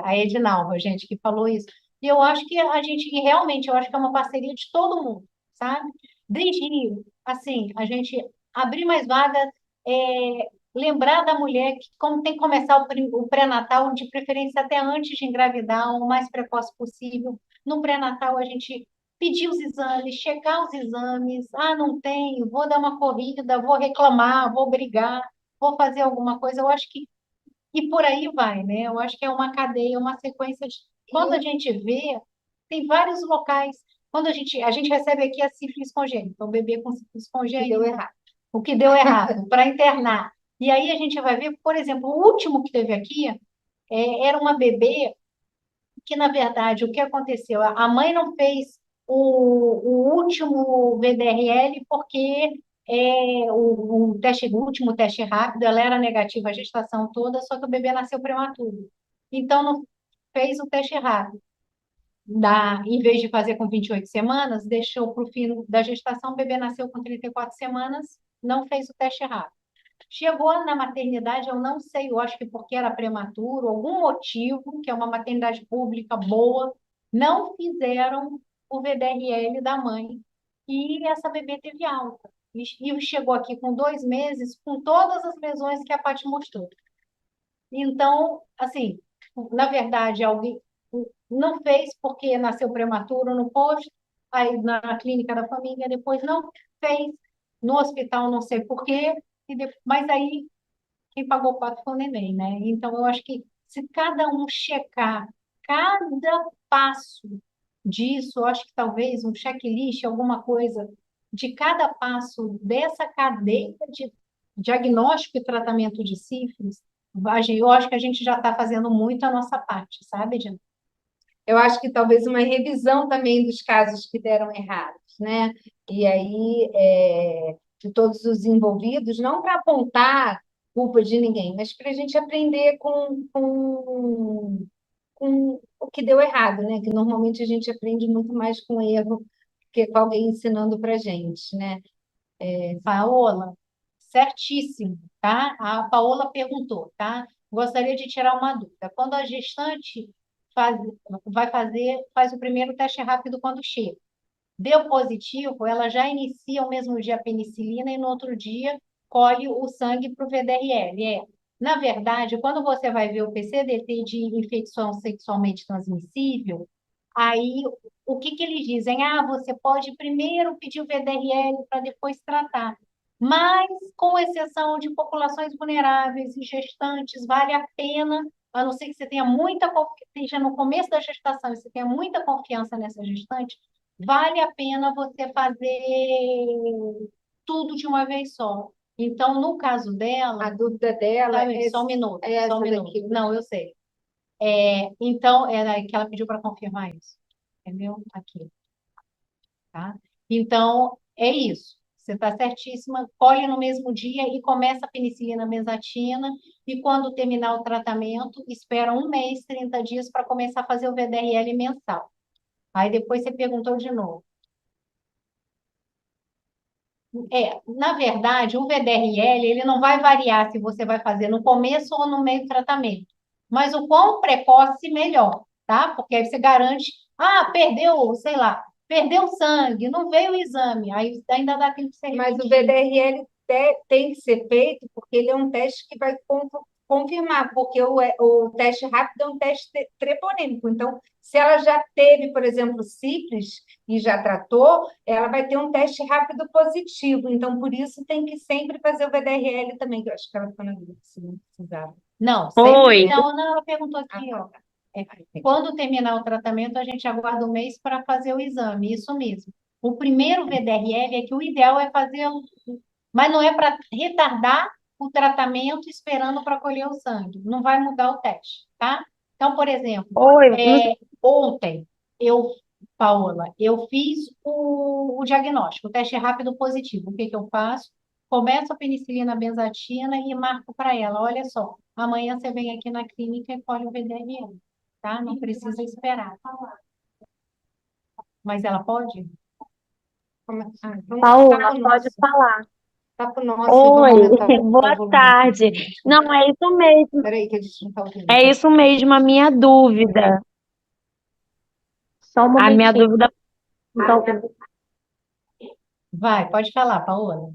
S2: A Edinalva, gente, que falou isso. E eu acho que a gente, e realmente, eu acho que é uma parceria de todo mundo, sabe? Desde, assim, a gente abrir mais vagas, lembrar da mulher que como tem que começar o pré-natal, de preferência até antes de engravidar, o mais precoce possível. No pré-natal, a gente pedir os exames, checar os exames. Não tenho, vou dar uma corrida, vou reclamar, vou brigar, vou fazer alguma coisa. Eu acho que e por aí vai, né? Eu acho que é uma cadeia, uma sequência de. Quando a gente vê, tem vários locais. Quando a gente recebe aqui a sífilis congênita, o bebê com sífilis congênita. O que deu errado, para internar. E aí a gente vai ver, por exemplo, o último que teve aqui era uma bebê que, na verdade, o que aconteceu? A mãe não fez o último VDRL porque o último teste rápido, ela era negativa a gestação toda, só que o bebê nasceu prematuro. Então, não fez o teste rápido. Em vez de fazer com 28 semanas, deixou para o fim da gestação, o bebê nasceu com 34 semanas, não fez o teste rápido. Chegou na maternidade, eu não sei, eu acho que porque era prematuro, algum motivo, que é uma maternidade pública boa, não fizeram o VDRL da mãe. E essa bebê teve alta. E chegou aqui com 2 meses, com todas as lesões que a Paty mostrou. Então, assim, na verdade, alguém não fez porque nasceu prematuro no posto, aí na clínica da família, depois não fez no hospital, não sei por quê, mas aí quem pagou o pato foi o neném, né? Então, eu acho que se cada um checar cada passo disso, eu acho que talvez um checklist, alguma coisa de cada passo dessa cadeia de diagnóstico e tratamento de sífilis, eu acho que a gente já está fazendo muito a nossa parte, sabe, Edna?
S4: Eu acho que talvez uma revisão também dos casos que deram errados, né? E aí, de todos os envolvidos, não para apontar culpa de ninguém, mas para a gente aprender com o que deu errado, né? Que normalmente a gente aprende muito mais com erro que com alguém ensinando para a gente, né?
S2: Paola, certíssimo, tá? A Paola perguntou, tá? Gostaria de tirar uma dúvida. Quando a gestante faz o primeiro teste rápido quando chega. Deu positivo, ela já inicia o mesmo dia a penicilina e no outro dia colhe o sangue para o VDRL. Na verdade, quando você vai ver o PCDT de infecção sexualmente transmissível, aí o que eles dizem? Ah, você pode primeiro pedir o VDRL para depois tratar. Mas, com exceção de populações vulneráveis e gestantes, vale a pena, a não ser que você tenha esteja no começo da gestação e você tenha muita confiança nessa gestante, vale a pena você fazer tudo de uma vez só. Então, no caso dela,
S4: A dúvida dela
S2: só um minuto,
S4: é
S2: só um
S4: essa
S2: minuto.
S4: daqui.
S2: Não, eu sei. Então, era que ela pediu para confirmar isso. Entendeu? Aqui, tá? Então, é isso. Você está certíssima. Colhe no mesmo dia e começa a penicilina benzatina. E quando terminar o tratamento, espera 1 mês, 30 dias para começar a fazer o VDRL mensal. Aí depois você perguntou de novo. Na verdade, o VDRL ele não vai variar se você vai fazer no começo ou no meio do tratamento. Mas o quão precoce, melhor, tá? Porque aí você garante, perdeu, sei lá, perdeu sangue, não veio o exame, aí ainda dá tempo de você
S4: Mas o
S2: repetir.
S4: VDRL tem que ser feito porque ele é um teste que vai confirmar, porque o teste rápido é um teste treponêmico. Então, se ela já teve, por exemplo, sífilis e já tratou, ela vai ter um teste rápido positivo. Então, por isso tem que sempre fazer o VDRL também, que eu acho que ela ficou na dúvida se não precisava.
S2: Não,
S5: Oi.
S2: não, ela perguntou aqui, ó. Quando terminar o tratamento, a gente aguarda 1 mês para fazer o exame, isso mesmo. O primeiro VDRL é que o ideal é fazer, mas não é para retardar o tratamento esperando para colher o sangue. Não vai mudar o teste, tá? Então, por exemplo,
S5: Oi,
S2: ontem, Paola, eu fiz o diagnóstico, o teste rápido positivo. O que eu faço? Começo a penicilina benzatina e marco para ela. Olha só, amanhã você vem aqui na clínica e colhe o VDRL, tá? Não precisa esperar. Mas ela pode?
S5: Paula, pode falar.
S4: Tá pro nosso,
S5: Oi,
S4: vamos aumentar o
S5: boa
S4: volume.
S5: tarde. Não, é isso mesmo.
S4: Peraí, que a gente não está ouvindo.
S5: É isso mesmo, a minha dúvida.
S1: Só um
S5: A minha
S1: momentinho.
S5: dúvida.
S1: Então,
S2: Vai, pode falar, Paola.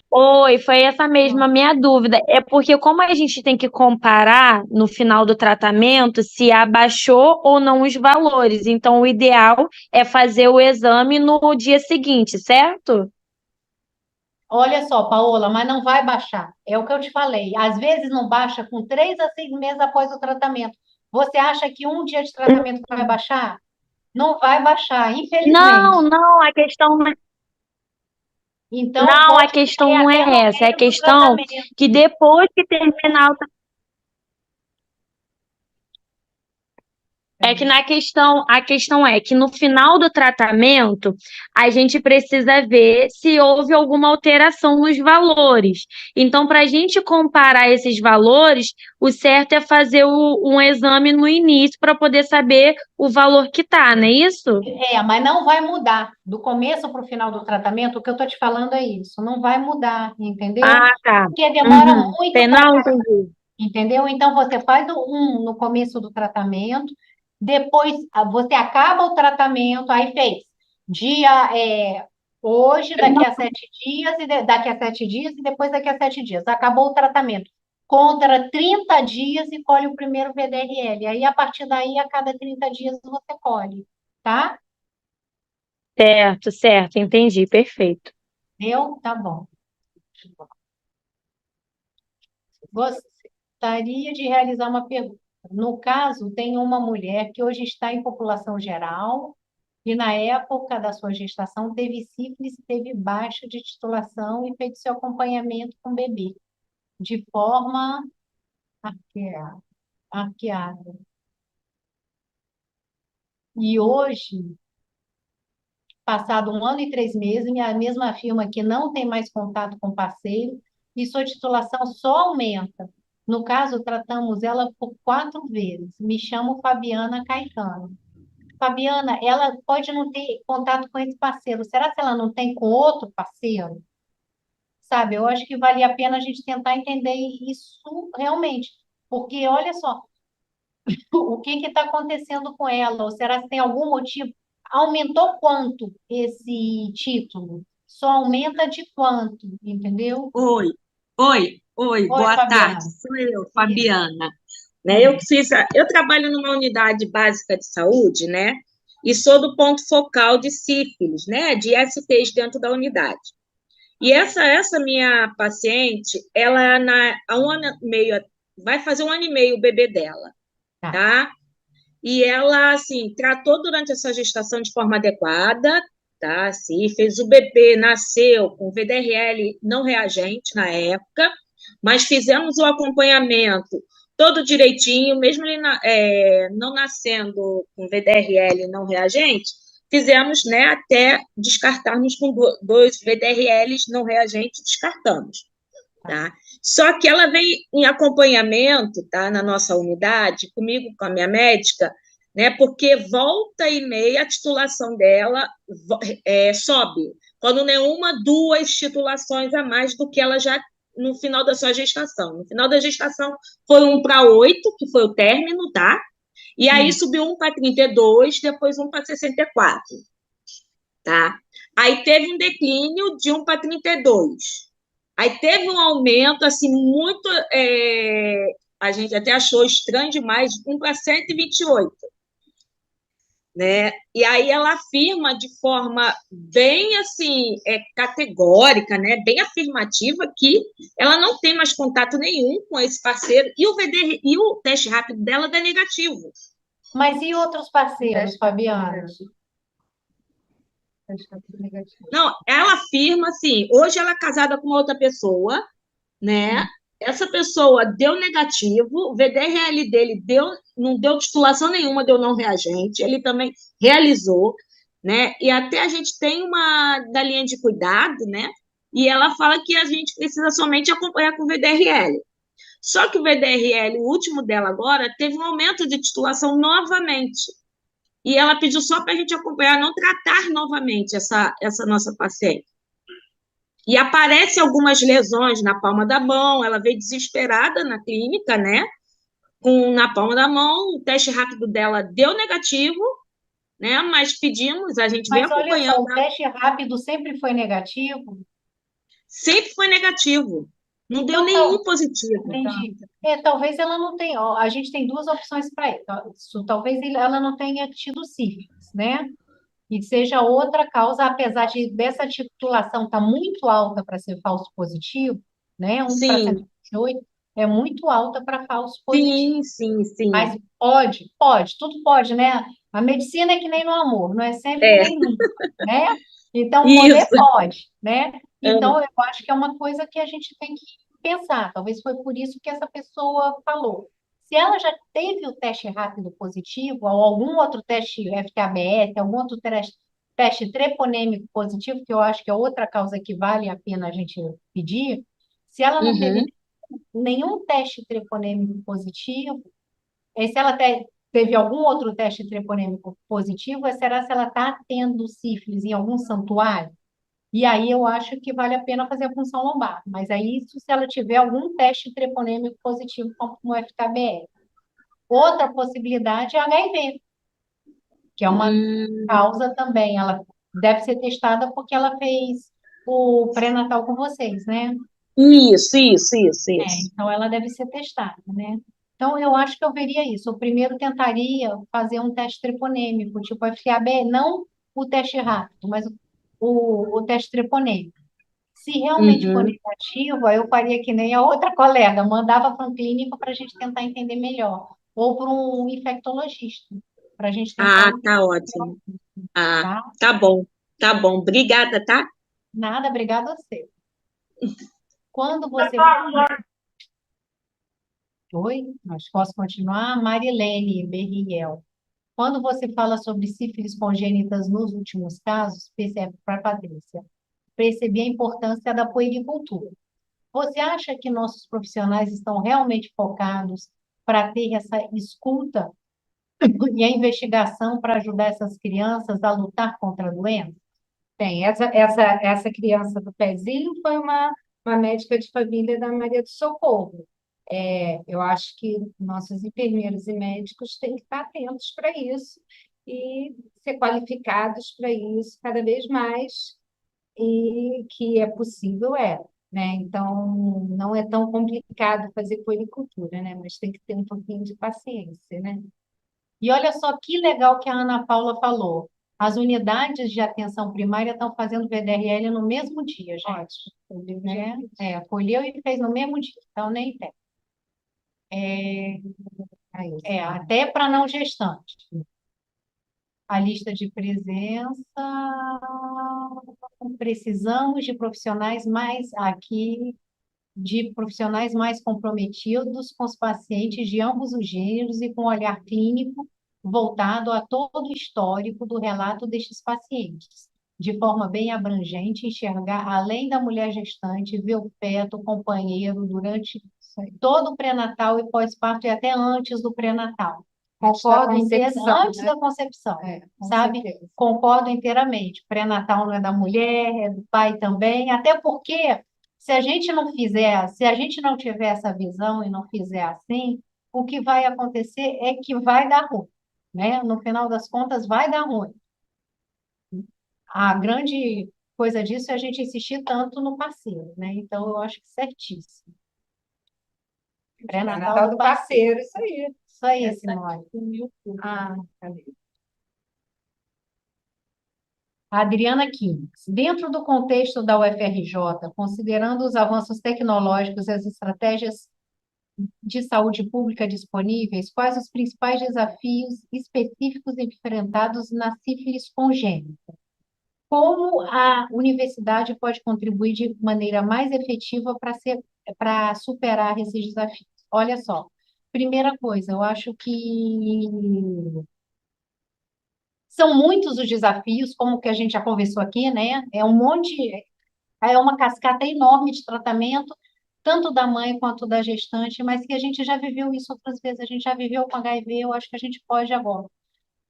S5: Oi, foi essa mesma minha dúvida. É porque como a gente tem que comparar no final do tratamento se abaixou ou não os valores. Então, o ideal é fazer o exame no dia seguinte, certo?
S2: Olha só, Paola, mas não vai baixar. É o que eu te falei. Às vezes não baixa com 3 a 6 meses após o tratamento. Você acha que um dia de tratamento vai baixar? Não vai baixar,
S5: Não,
S2: infelizmente.
S5: não, a questão
S2: Então,
S5: não, a
S2: pode
S5: questão
S2: ser
S5: não
S2: até no
S5: é essa. É a
S2: meio do
S5: questão
S2: tratamento.
S5: que depois que terminar o É que a questão é que no final do tratamento, a gente precisa ver se houve alguma alteração nos valores. Então, para a gente comparar esses valores, o certo é fazer um exame no início para poder saber o valor que tá, não é isso?
S2: Mas não vai mudar. Do começo para o final do tratamento, o que eu estou te falando é isso. Não vai mudar, entendeu?
S5: Ah, tá.
S2: Porque demora
S5: Uhum.
S2: muito
S5: Não, entendi.
S2: entendeu? Então, você faz no começo do tratamento, depois você acaba o tratamento, aí fez dia hoje, daqui a 7 dias, daqui a 7 dias e depois daqui a 7 dias. Acabou o tratamento. Contra 30 dias e colhe o primeiro VDRL. Aí, a partir daí, a cada 30 dias você colhe, tá?
S5: Certo, certo, entendi, perfeito.
S2: Deu? Tá bom. Gostaria de realizar uma pergunta. No caso, tem uma mulher que hoje está em população geral e na época da sua gestação teve sífilis, teve baixa de titulação e fez seu acompanhamento com o bebê, de forma arqueada. E hoje, passado 1 ano e 3 meses, a mesma afirma que não tem mais contato com o parceiro e sua titulação só aumenta. No caso, tratamos ela por 4 vezes. Me chamo Fabiana Caetano. Fabiana, ela pode não ter contato com esse parceiro. Será que ela não tem com outro parceiro? Sabe, eu acho que valia a pena a gente tentar entender isso realmente. Porque, olha só, o que está acontecendo com ela? Ou será que tem algum motivo?
S4: aumentou quanto esse título? Só aumenta de quanto, entendeu?
S3: Oi,
S4: Oi,
S3: boa tarde,
S4: Fabiana.
S3: sou eu,
S4: Isso.
S3: Fabiana. Né, eu trabalho numa unidade básica de saúde, né? E sou do ponto focal de sífilis, né? De ISTs dentro da unidade. E essa minha paciente, ela há 1 ano e meio, vai fazer 1 ano e meio o bebê dela,
S4: Tá.
S3: tá? E ela, assim, tratou durante essa gestação de forma adequada, tá? Assim, fez o bebê, nasceu com VDRL não reagente na época, mas fizemos o acompanhamento todo direitinho, mesmo ele não nascendo com VDRL não reagente, fizemos, né, até descartarmos com dois VDRLs não reagentes, descartamos, tá? Só que ela vem em acompanhamento, tá, na nossa unidade, comigo, com a minha médica, né, porque volta e meia a titulação dela sobe, quando nenhuma, 2 titulações a mais do que ela já no final da sua gestação. No final da gestação foi 1 para 8, que foi o término, tá? E aí subiu 1 para 32, depois 1 para 64, tá? Aí teve um declínio de 1 para 32. Aí teve um aumento, assim, muito. A gente até achou estranho demais, 1 para 128, né? E aí ela afirma de forma bem, assim, categórica, né? Bem afirmativa, que ela não tem mais contato nenhum com esse parceiro e e o teste rápido dela dá negativo.
S4: Mas e outros parceiros, Fabiana?
S3: Não, ela afirma assim, hoje ela é casada com outra pessoa, né? Essa pessoa deu negativo, o VDRL dele não deu titulação nenhuma, deu não reagente, ele também realizou, né? E até a gente tem uma da linha de cuidado, né? E ela fala que a gente precisa somente acompanhar com o VDRL. Só que o VDRL, o último dela agora, teve um aumento de titulação novamente. E ela pediu só para a gente acompanhar, não tratar novamente essa nossa paciente. E aparece algumas lesões na palma da mão, ela veio desesperada na clínica, né? Na palma da mão, o teste rápido dela deu negativo, né? Mas pedimos, a gente vem
S4: Mas olha só,
S3: acompanhando,
S4: o teste rápido sempre foi negativo?
S3: sempre foi negativo, não deu
S4: Então,
S3: nenhum positivo.
S4: entendi. Talvez ela não tenha, ó, a gente tem duas opções para isso. Talvez ela não tenha tido sífilis, né? E seja outra causa, apesar dessa titulação estar muito alta para ser falso positivo, né? 1 para
S3: Sim,
S4: 128 é muito alta para falso positivo.
S3: sim.
S4: Mas tudo pode, né? A medicina é que nem no amor, não é sempre
S3: É,
S4: nem nunca, né? Então, poder
S3: isso.
S4: pode, né? Então, eu acho que é uma coisa que a gente tem que pensar. Talvez foi por isso que essa pessoa falou. Se ela já teve o teste rápido positivo, ou algum outro teste FTABS, algum outro teste treponêmico positivo, que eu acho que é outra causa que vale a pena a gente pedir, se ela não teve
S3: Uhum.
S4: nenhum teste treponêmico positivo, se ela teve algum outro teste treponêmico positivo, será se ela está tendo sífilis em algum santuário? E aí eu acho que vale a pena fazer a punção lombar. Mas aí, isso se ela tiver algum teste treponêmico positivo, como o FKBR. Outra possibilidade é HIV, que é uma
S3: Hum,
S4: causa também. Ela deve ser testada porque ela fez o pré-natal com vocês, né?
S3: isso.
S4: Então, ela deve ser testada, né? Então, eu acho que eu veria isso. Eu primeiro tentaria fazer um teste treponêmico, tipo FAB, não o teste rápido, mas o teste treponêmico. Se realmente for
S3: Uhum.
S4: negativo, aí eu faria que nem a outra colega, mandava para um clínico para a gente tentar entender melhor, ou para um infectologista, para a gente tentar
S3: Ah,
S4: entender
S3: tá
S4: melhor,
S3: ótimo. Ah,
S4: tá?
S3: tá bom, tá bom. Obrigada, tá?
S4: Nada, obrigada a você. Quando você. Oi, mas posso continuar? Marilene Berriel. Quando você fala sobre sífilis congênitas nos últimos casos, percebe para a Patrícia, percebi a importância da puericultura. Você acha que nossos profissionais estão realmente focados para ter essa escuta e a investigação para ajudar essas crianças a lutar contra a doença? Bem, essa criança do pezinho foi uma médica de família da Maria do Socorro. Eu acho que nossos enfermeiros e médicos têm que estar atentos para isso e ser qualificados para isso cada vez mais, e que é possível, né? Então, não é tão complicado fazer puericultura, né? Mas tem que ter um pouquinho de paciência, né? E olha só que legal que a Ana Paula falou. As unidades de atenção primária estão fazendo VDRL no mesmo dia, gente. Né? Colheu e fez no mesmo dia, então nem tem. Até para não gestante. A lista de presença. Precisamos de profissionais mais aqui, de profissionais mais comprometidos com os pacientes de ambos os gêneros e com olhar clínico voltado a todo o histórico do relato destes pacientes, de forma bem abrangente, enxergar além da mulher gestante, ver o feto, o companheiro durante todo o pré-natal e pós-parto e até antes do pré-natal. Concordo antes da concepção, sabe? Certeza. Concordo inteiramente. Pré-natal não é da mulher, é do pai também, até porque se a gente não fizer, se a gente não tiver essa visão e não fizer assim, o que vai acontecer é que vai dar ruim, né? No final das contas, vai dar ruim. A grande coisa disso é a gente insistir tanto no parceiro, né? Então, eu acho que certíssimo. Pré-natal do parceiro, isso aí. Isso aí, Simone. Cadê? A Adriana Kings. Dentro do contexto da UFRJ, considerando os avanços tecnológicos e as estratégias de saúde pública disponíveis, quais os principais desafios específicos enfrentados na sífilis congênita? Como a universidade pode contribuir de maneira mais efetiva para superar esses desafios? Olha só, primeira coisa, eu acho que são muitos os desafios, como o que a gente já conversou aqui, né? É uma cascata enorme de tratamento, tanto da mãe quanto da gestante, mas que a gente já viveu isso outras vezes, a gente já viveu com HIV, eu acho que a gente pode agora.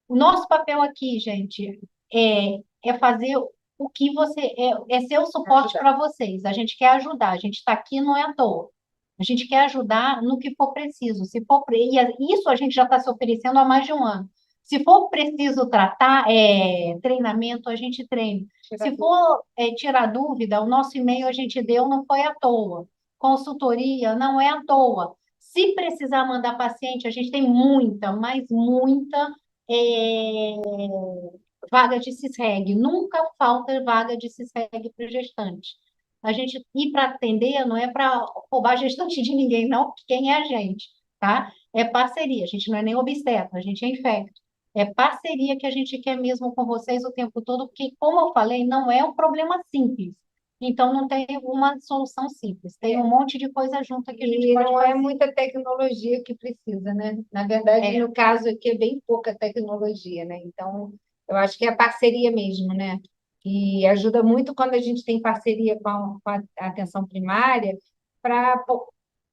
S4: O nosso papel aqui, gente, é fazer o que é ser o suporte para vocês. A gente quer ajudar, a gente está aqui não é à toa. A gente quer ajudar no que for preciso. Isso a gente já está se oferecendo há mais de um ano. Se for preciso tratar, treinamento, a gente treina. Se for tirar dúvida, o nosso e-mail a gente deu, não foi à toa. Consultoria não é à toa. Se precisar mandar paciente, a gente tem muita, mas muita vaga de CISREG. Nunca falta vaga de CISREG para o gestante. A gente ir para atender não é para roubar a gestante de ninguém, não, quem é a gente, tá? É parceria, a gente não é nem obstetra, a gente é infecto. É parceria que a gente quer mesmo com vocês o tempo todo, porque, como eu falei, não é um problema simples. Então, não tem uma solução simples. Tem um monte de coisa junto que a gente pode fazer.
S6: Não é muita tecnologia que precisa, né? Na verdade, no caso aqui, é bem pouca tecnologia, né? Então, eu acho que é parceria mesmo, né? E ajuda muito quando a gente tem parceria com a atenção primária para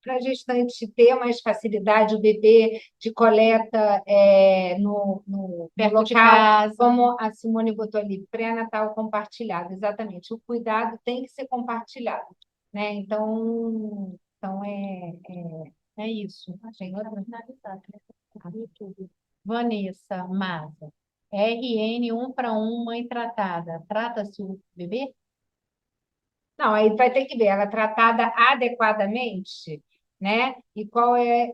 S6: a gestante ter mais facilidade, o bebê de coleta no
S4: Perto de
S6: local,
S4: casa.
S6: como a Simone botou ali, pré-natal compartilhado, exatamente. O cuidado tem que ser compartilhado, né? Então é isso. Tem outra? Vanessa Maza. RN 1 para 1, mãe tratada. Trata-se o bebê? Não, aí vai ter que ver, ela é tratada adequadamente, né? E qual é.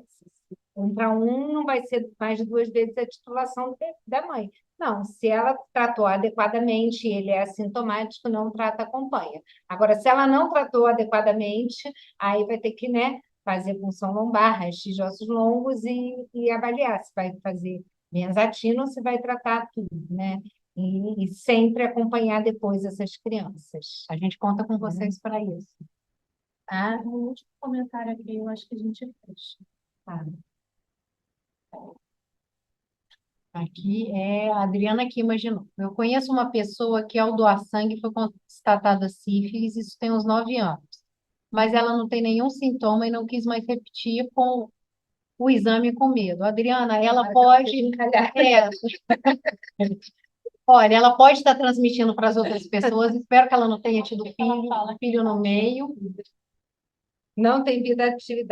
S6: 1 para 1 não vai ser mais de 2 vezes a titulação da mãe. Não, se ela tratou adequadamente, ele é assintomático, não trata, acompanha. Agora, se ela não tratou adequadamente, aí vai ter que, né, fazer punção lombar, raio-x de ossos longos e avaliar se vai fazer benzatina ou se vai tratar tudo, né? E sempre acompanhar depois essas crianças. A gente conta com vocês para isso.
S2: Ah, o último comentário aqui, eu acho que a gente fecha.
S6: Tá.
S4: Aqui é a Adriana que imaginou. Eu conheço uma pessoa que, ao doar sangue, foi constatada sífilis, isso tem uns 9 anos. Mas ela não tem nenhum sintoma e não quis mais repetir com o exame com medo. Adriana, ela pode. Olha, ela pode estar transmitindo para as outras pessoas. Espero que ela não tenha tido filho no meio.
S6: Não tem vida ativa.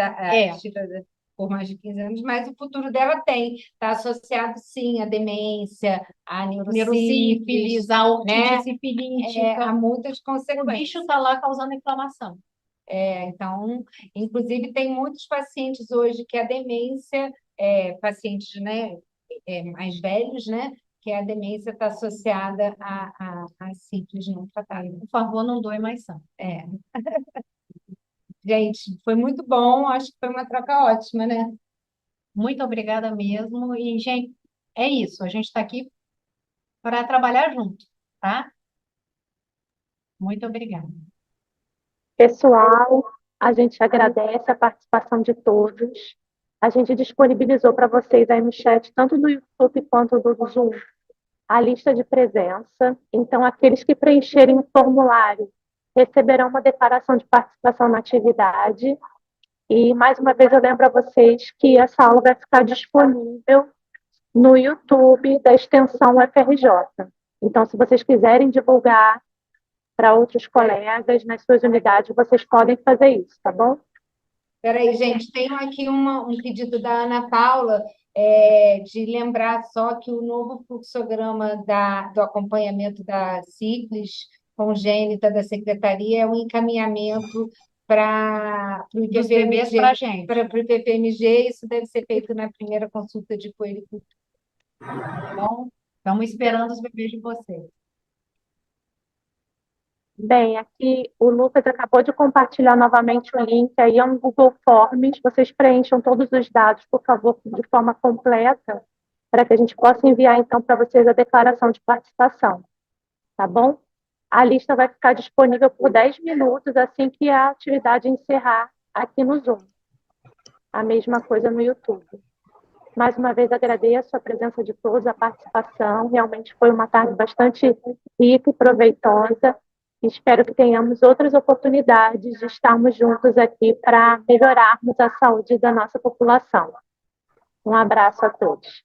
S6: por mais de 15 anos, mas o futuro dela está associado, sim, à demência, à neurosífilis,
S2: Neurosífilis, a otite
S6: né?
S2: sifilítica.
S6: Há muitas
S2: O
S6: consequências.
S2: bicho está lá causando inflamação.
S6: Então, inclusive, tem muitos pacientes hoje que a demência, pacientes, né, mais velhos, né, que a demência está associada a sífilis não tratada.
S2: Por favor, não doe mais sangue.
S6: Gente, foi muito bom, acho que foi uma troca ótima, né?
S2: Muito obrigada mesmo. E, gente, é isso. A gente está aqui para trabalhar junto, tá? Muito obrigada.
S1: Pessoal, a gente agradece a participação de todos. A gente disponibilizou para vocês aí no chat, tanto do YouTube quanto do Zoom, a lista de presença. Então, aqueles que preencherem o formulário receberão uma declaração de participação na atividade. E, mais uma vez, eu lembro a vocês que essa aula vai ficar disponível no YouTube da extensão UFRJ. Então, se vocês quiserem divulgar para outros colegas nas suas unidades, vocês podem fazer isso, tá bom?
S6: Peraí, gente, tenho aqui um pedido da Ana Paula, de lembrar só que o novo fluxograma do acompanhamento da sífilis congênita da Secretaria é um encaminhamento para o
S2: Dos bebês para a gente.
S6: para o IPPMG, isso deve ser feito na primeira consulta de puericultura.
S2: Bom, estamos esperando os bebês de vocês.
S1: Bem, aqui o Lucas acabou de compartilhar novamente o link, aí é um Google Forms, vocês preencham todos os dados, por favor, de forma completa, para que a gente possa enviar, então, para vocês a declaração de participação, tá bom? A lista vai ficar disponível por 10 minutos, assim que a atividade encerrar aqui no Zoom. A mesma coisa no YouTube. Mais uma vez, agradeço a presença de todos, a participação, realmente foi uma tarde bastante rica e proveitosa. Espero que tenhamos outras oportunidades de estarmos juntos aqui para melhorarmos a saúde da nossa população. Um abraço a todos.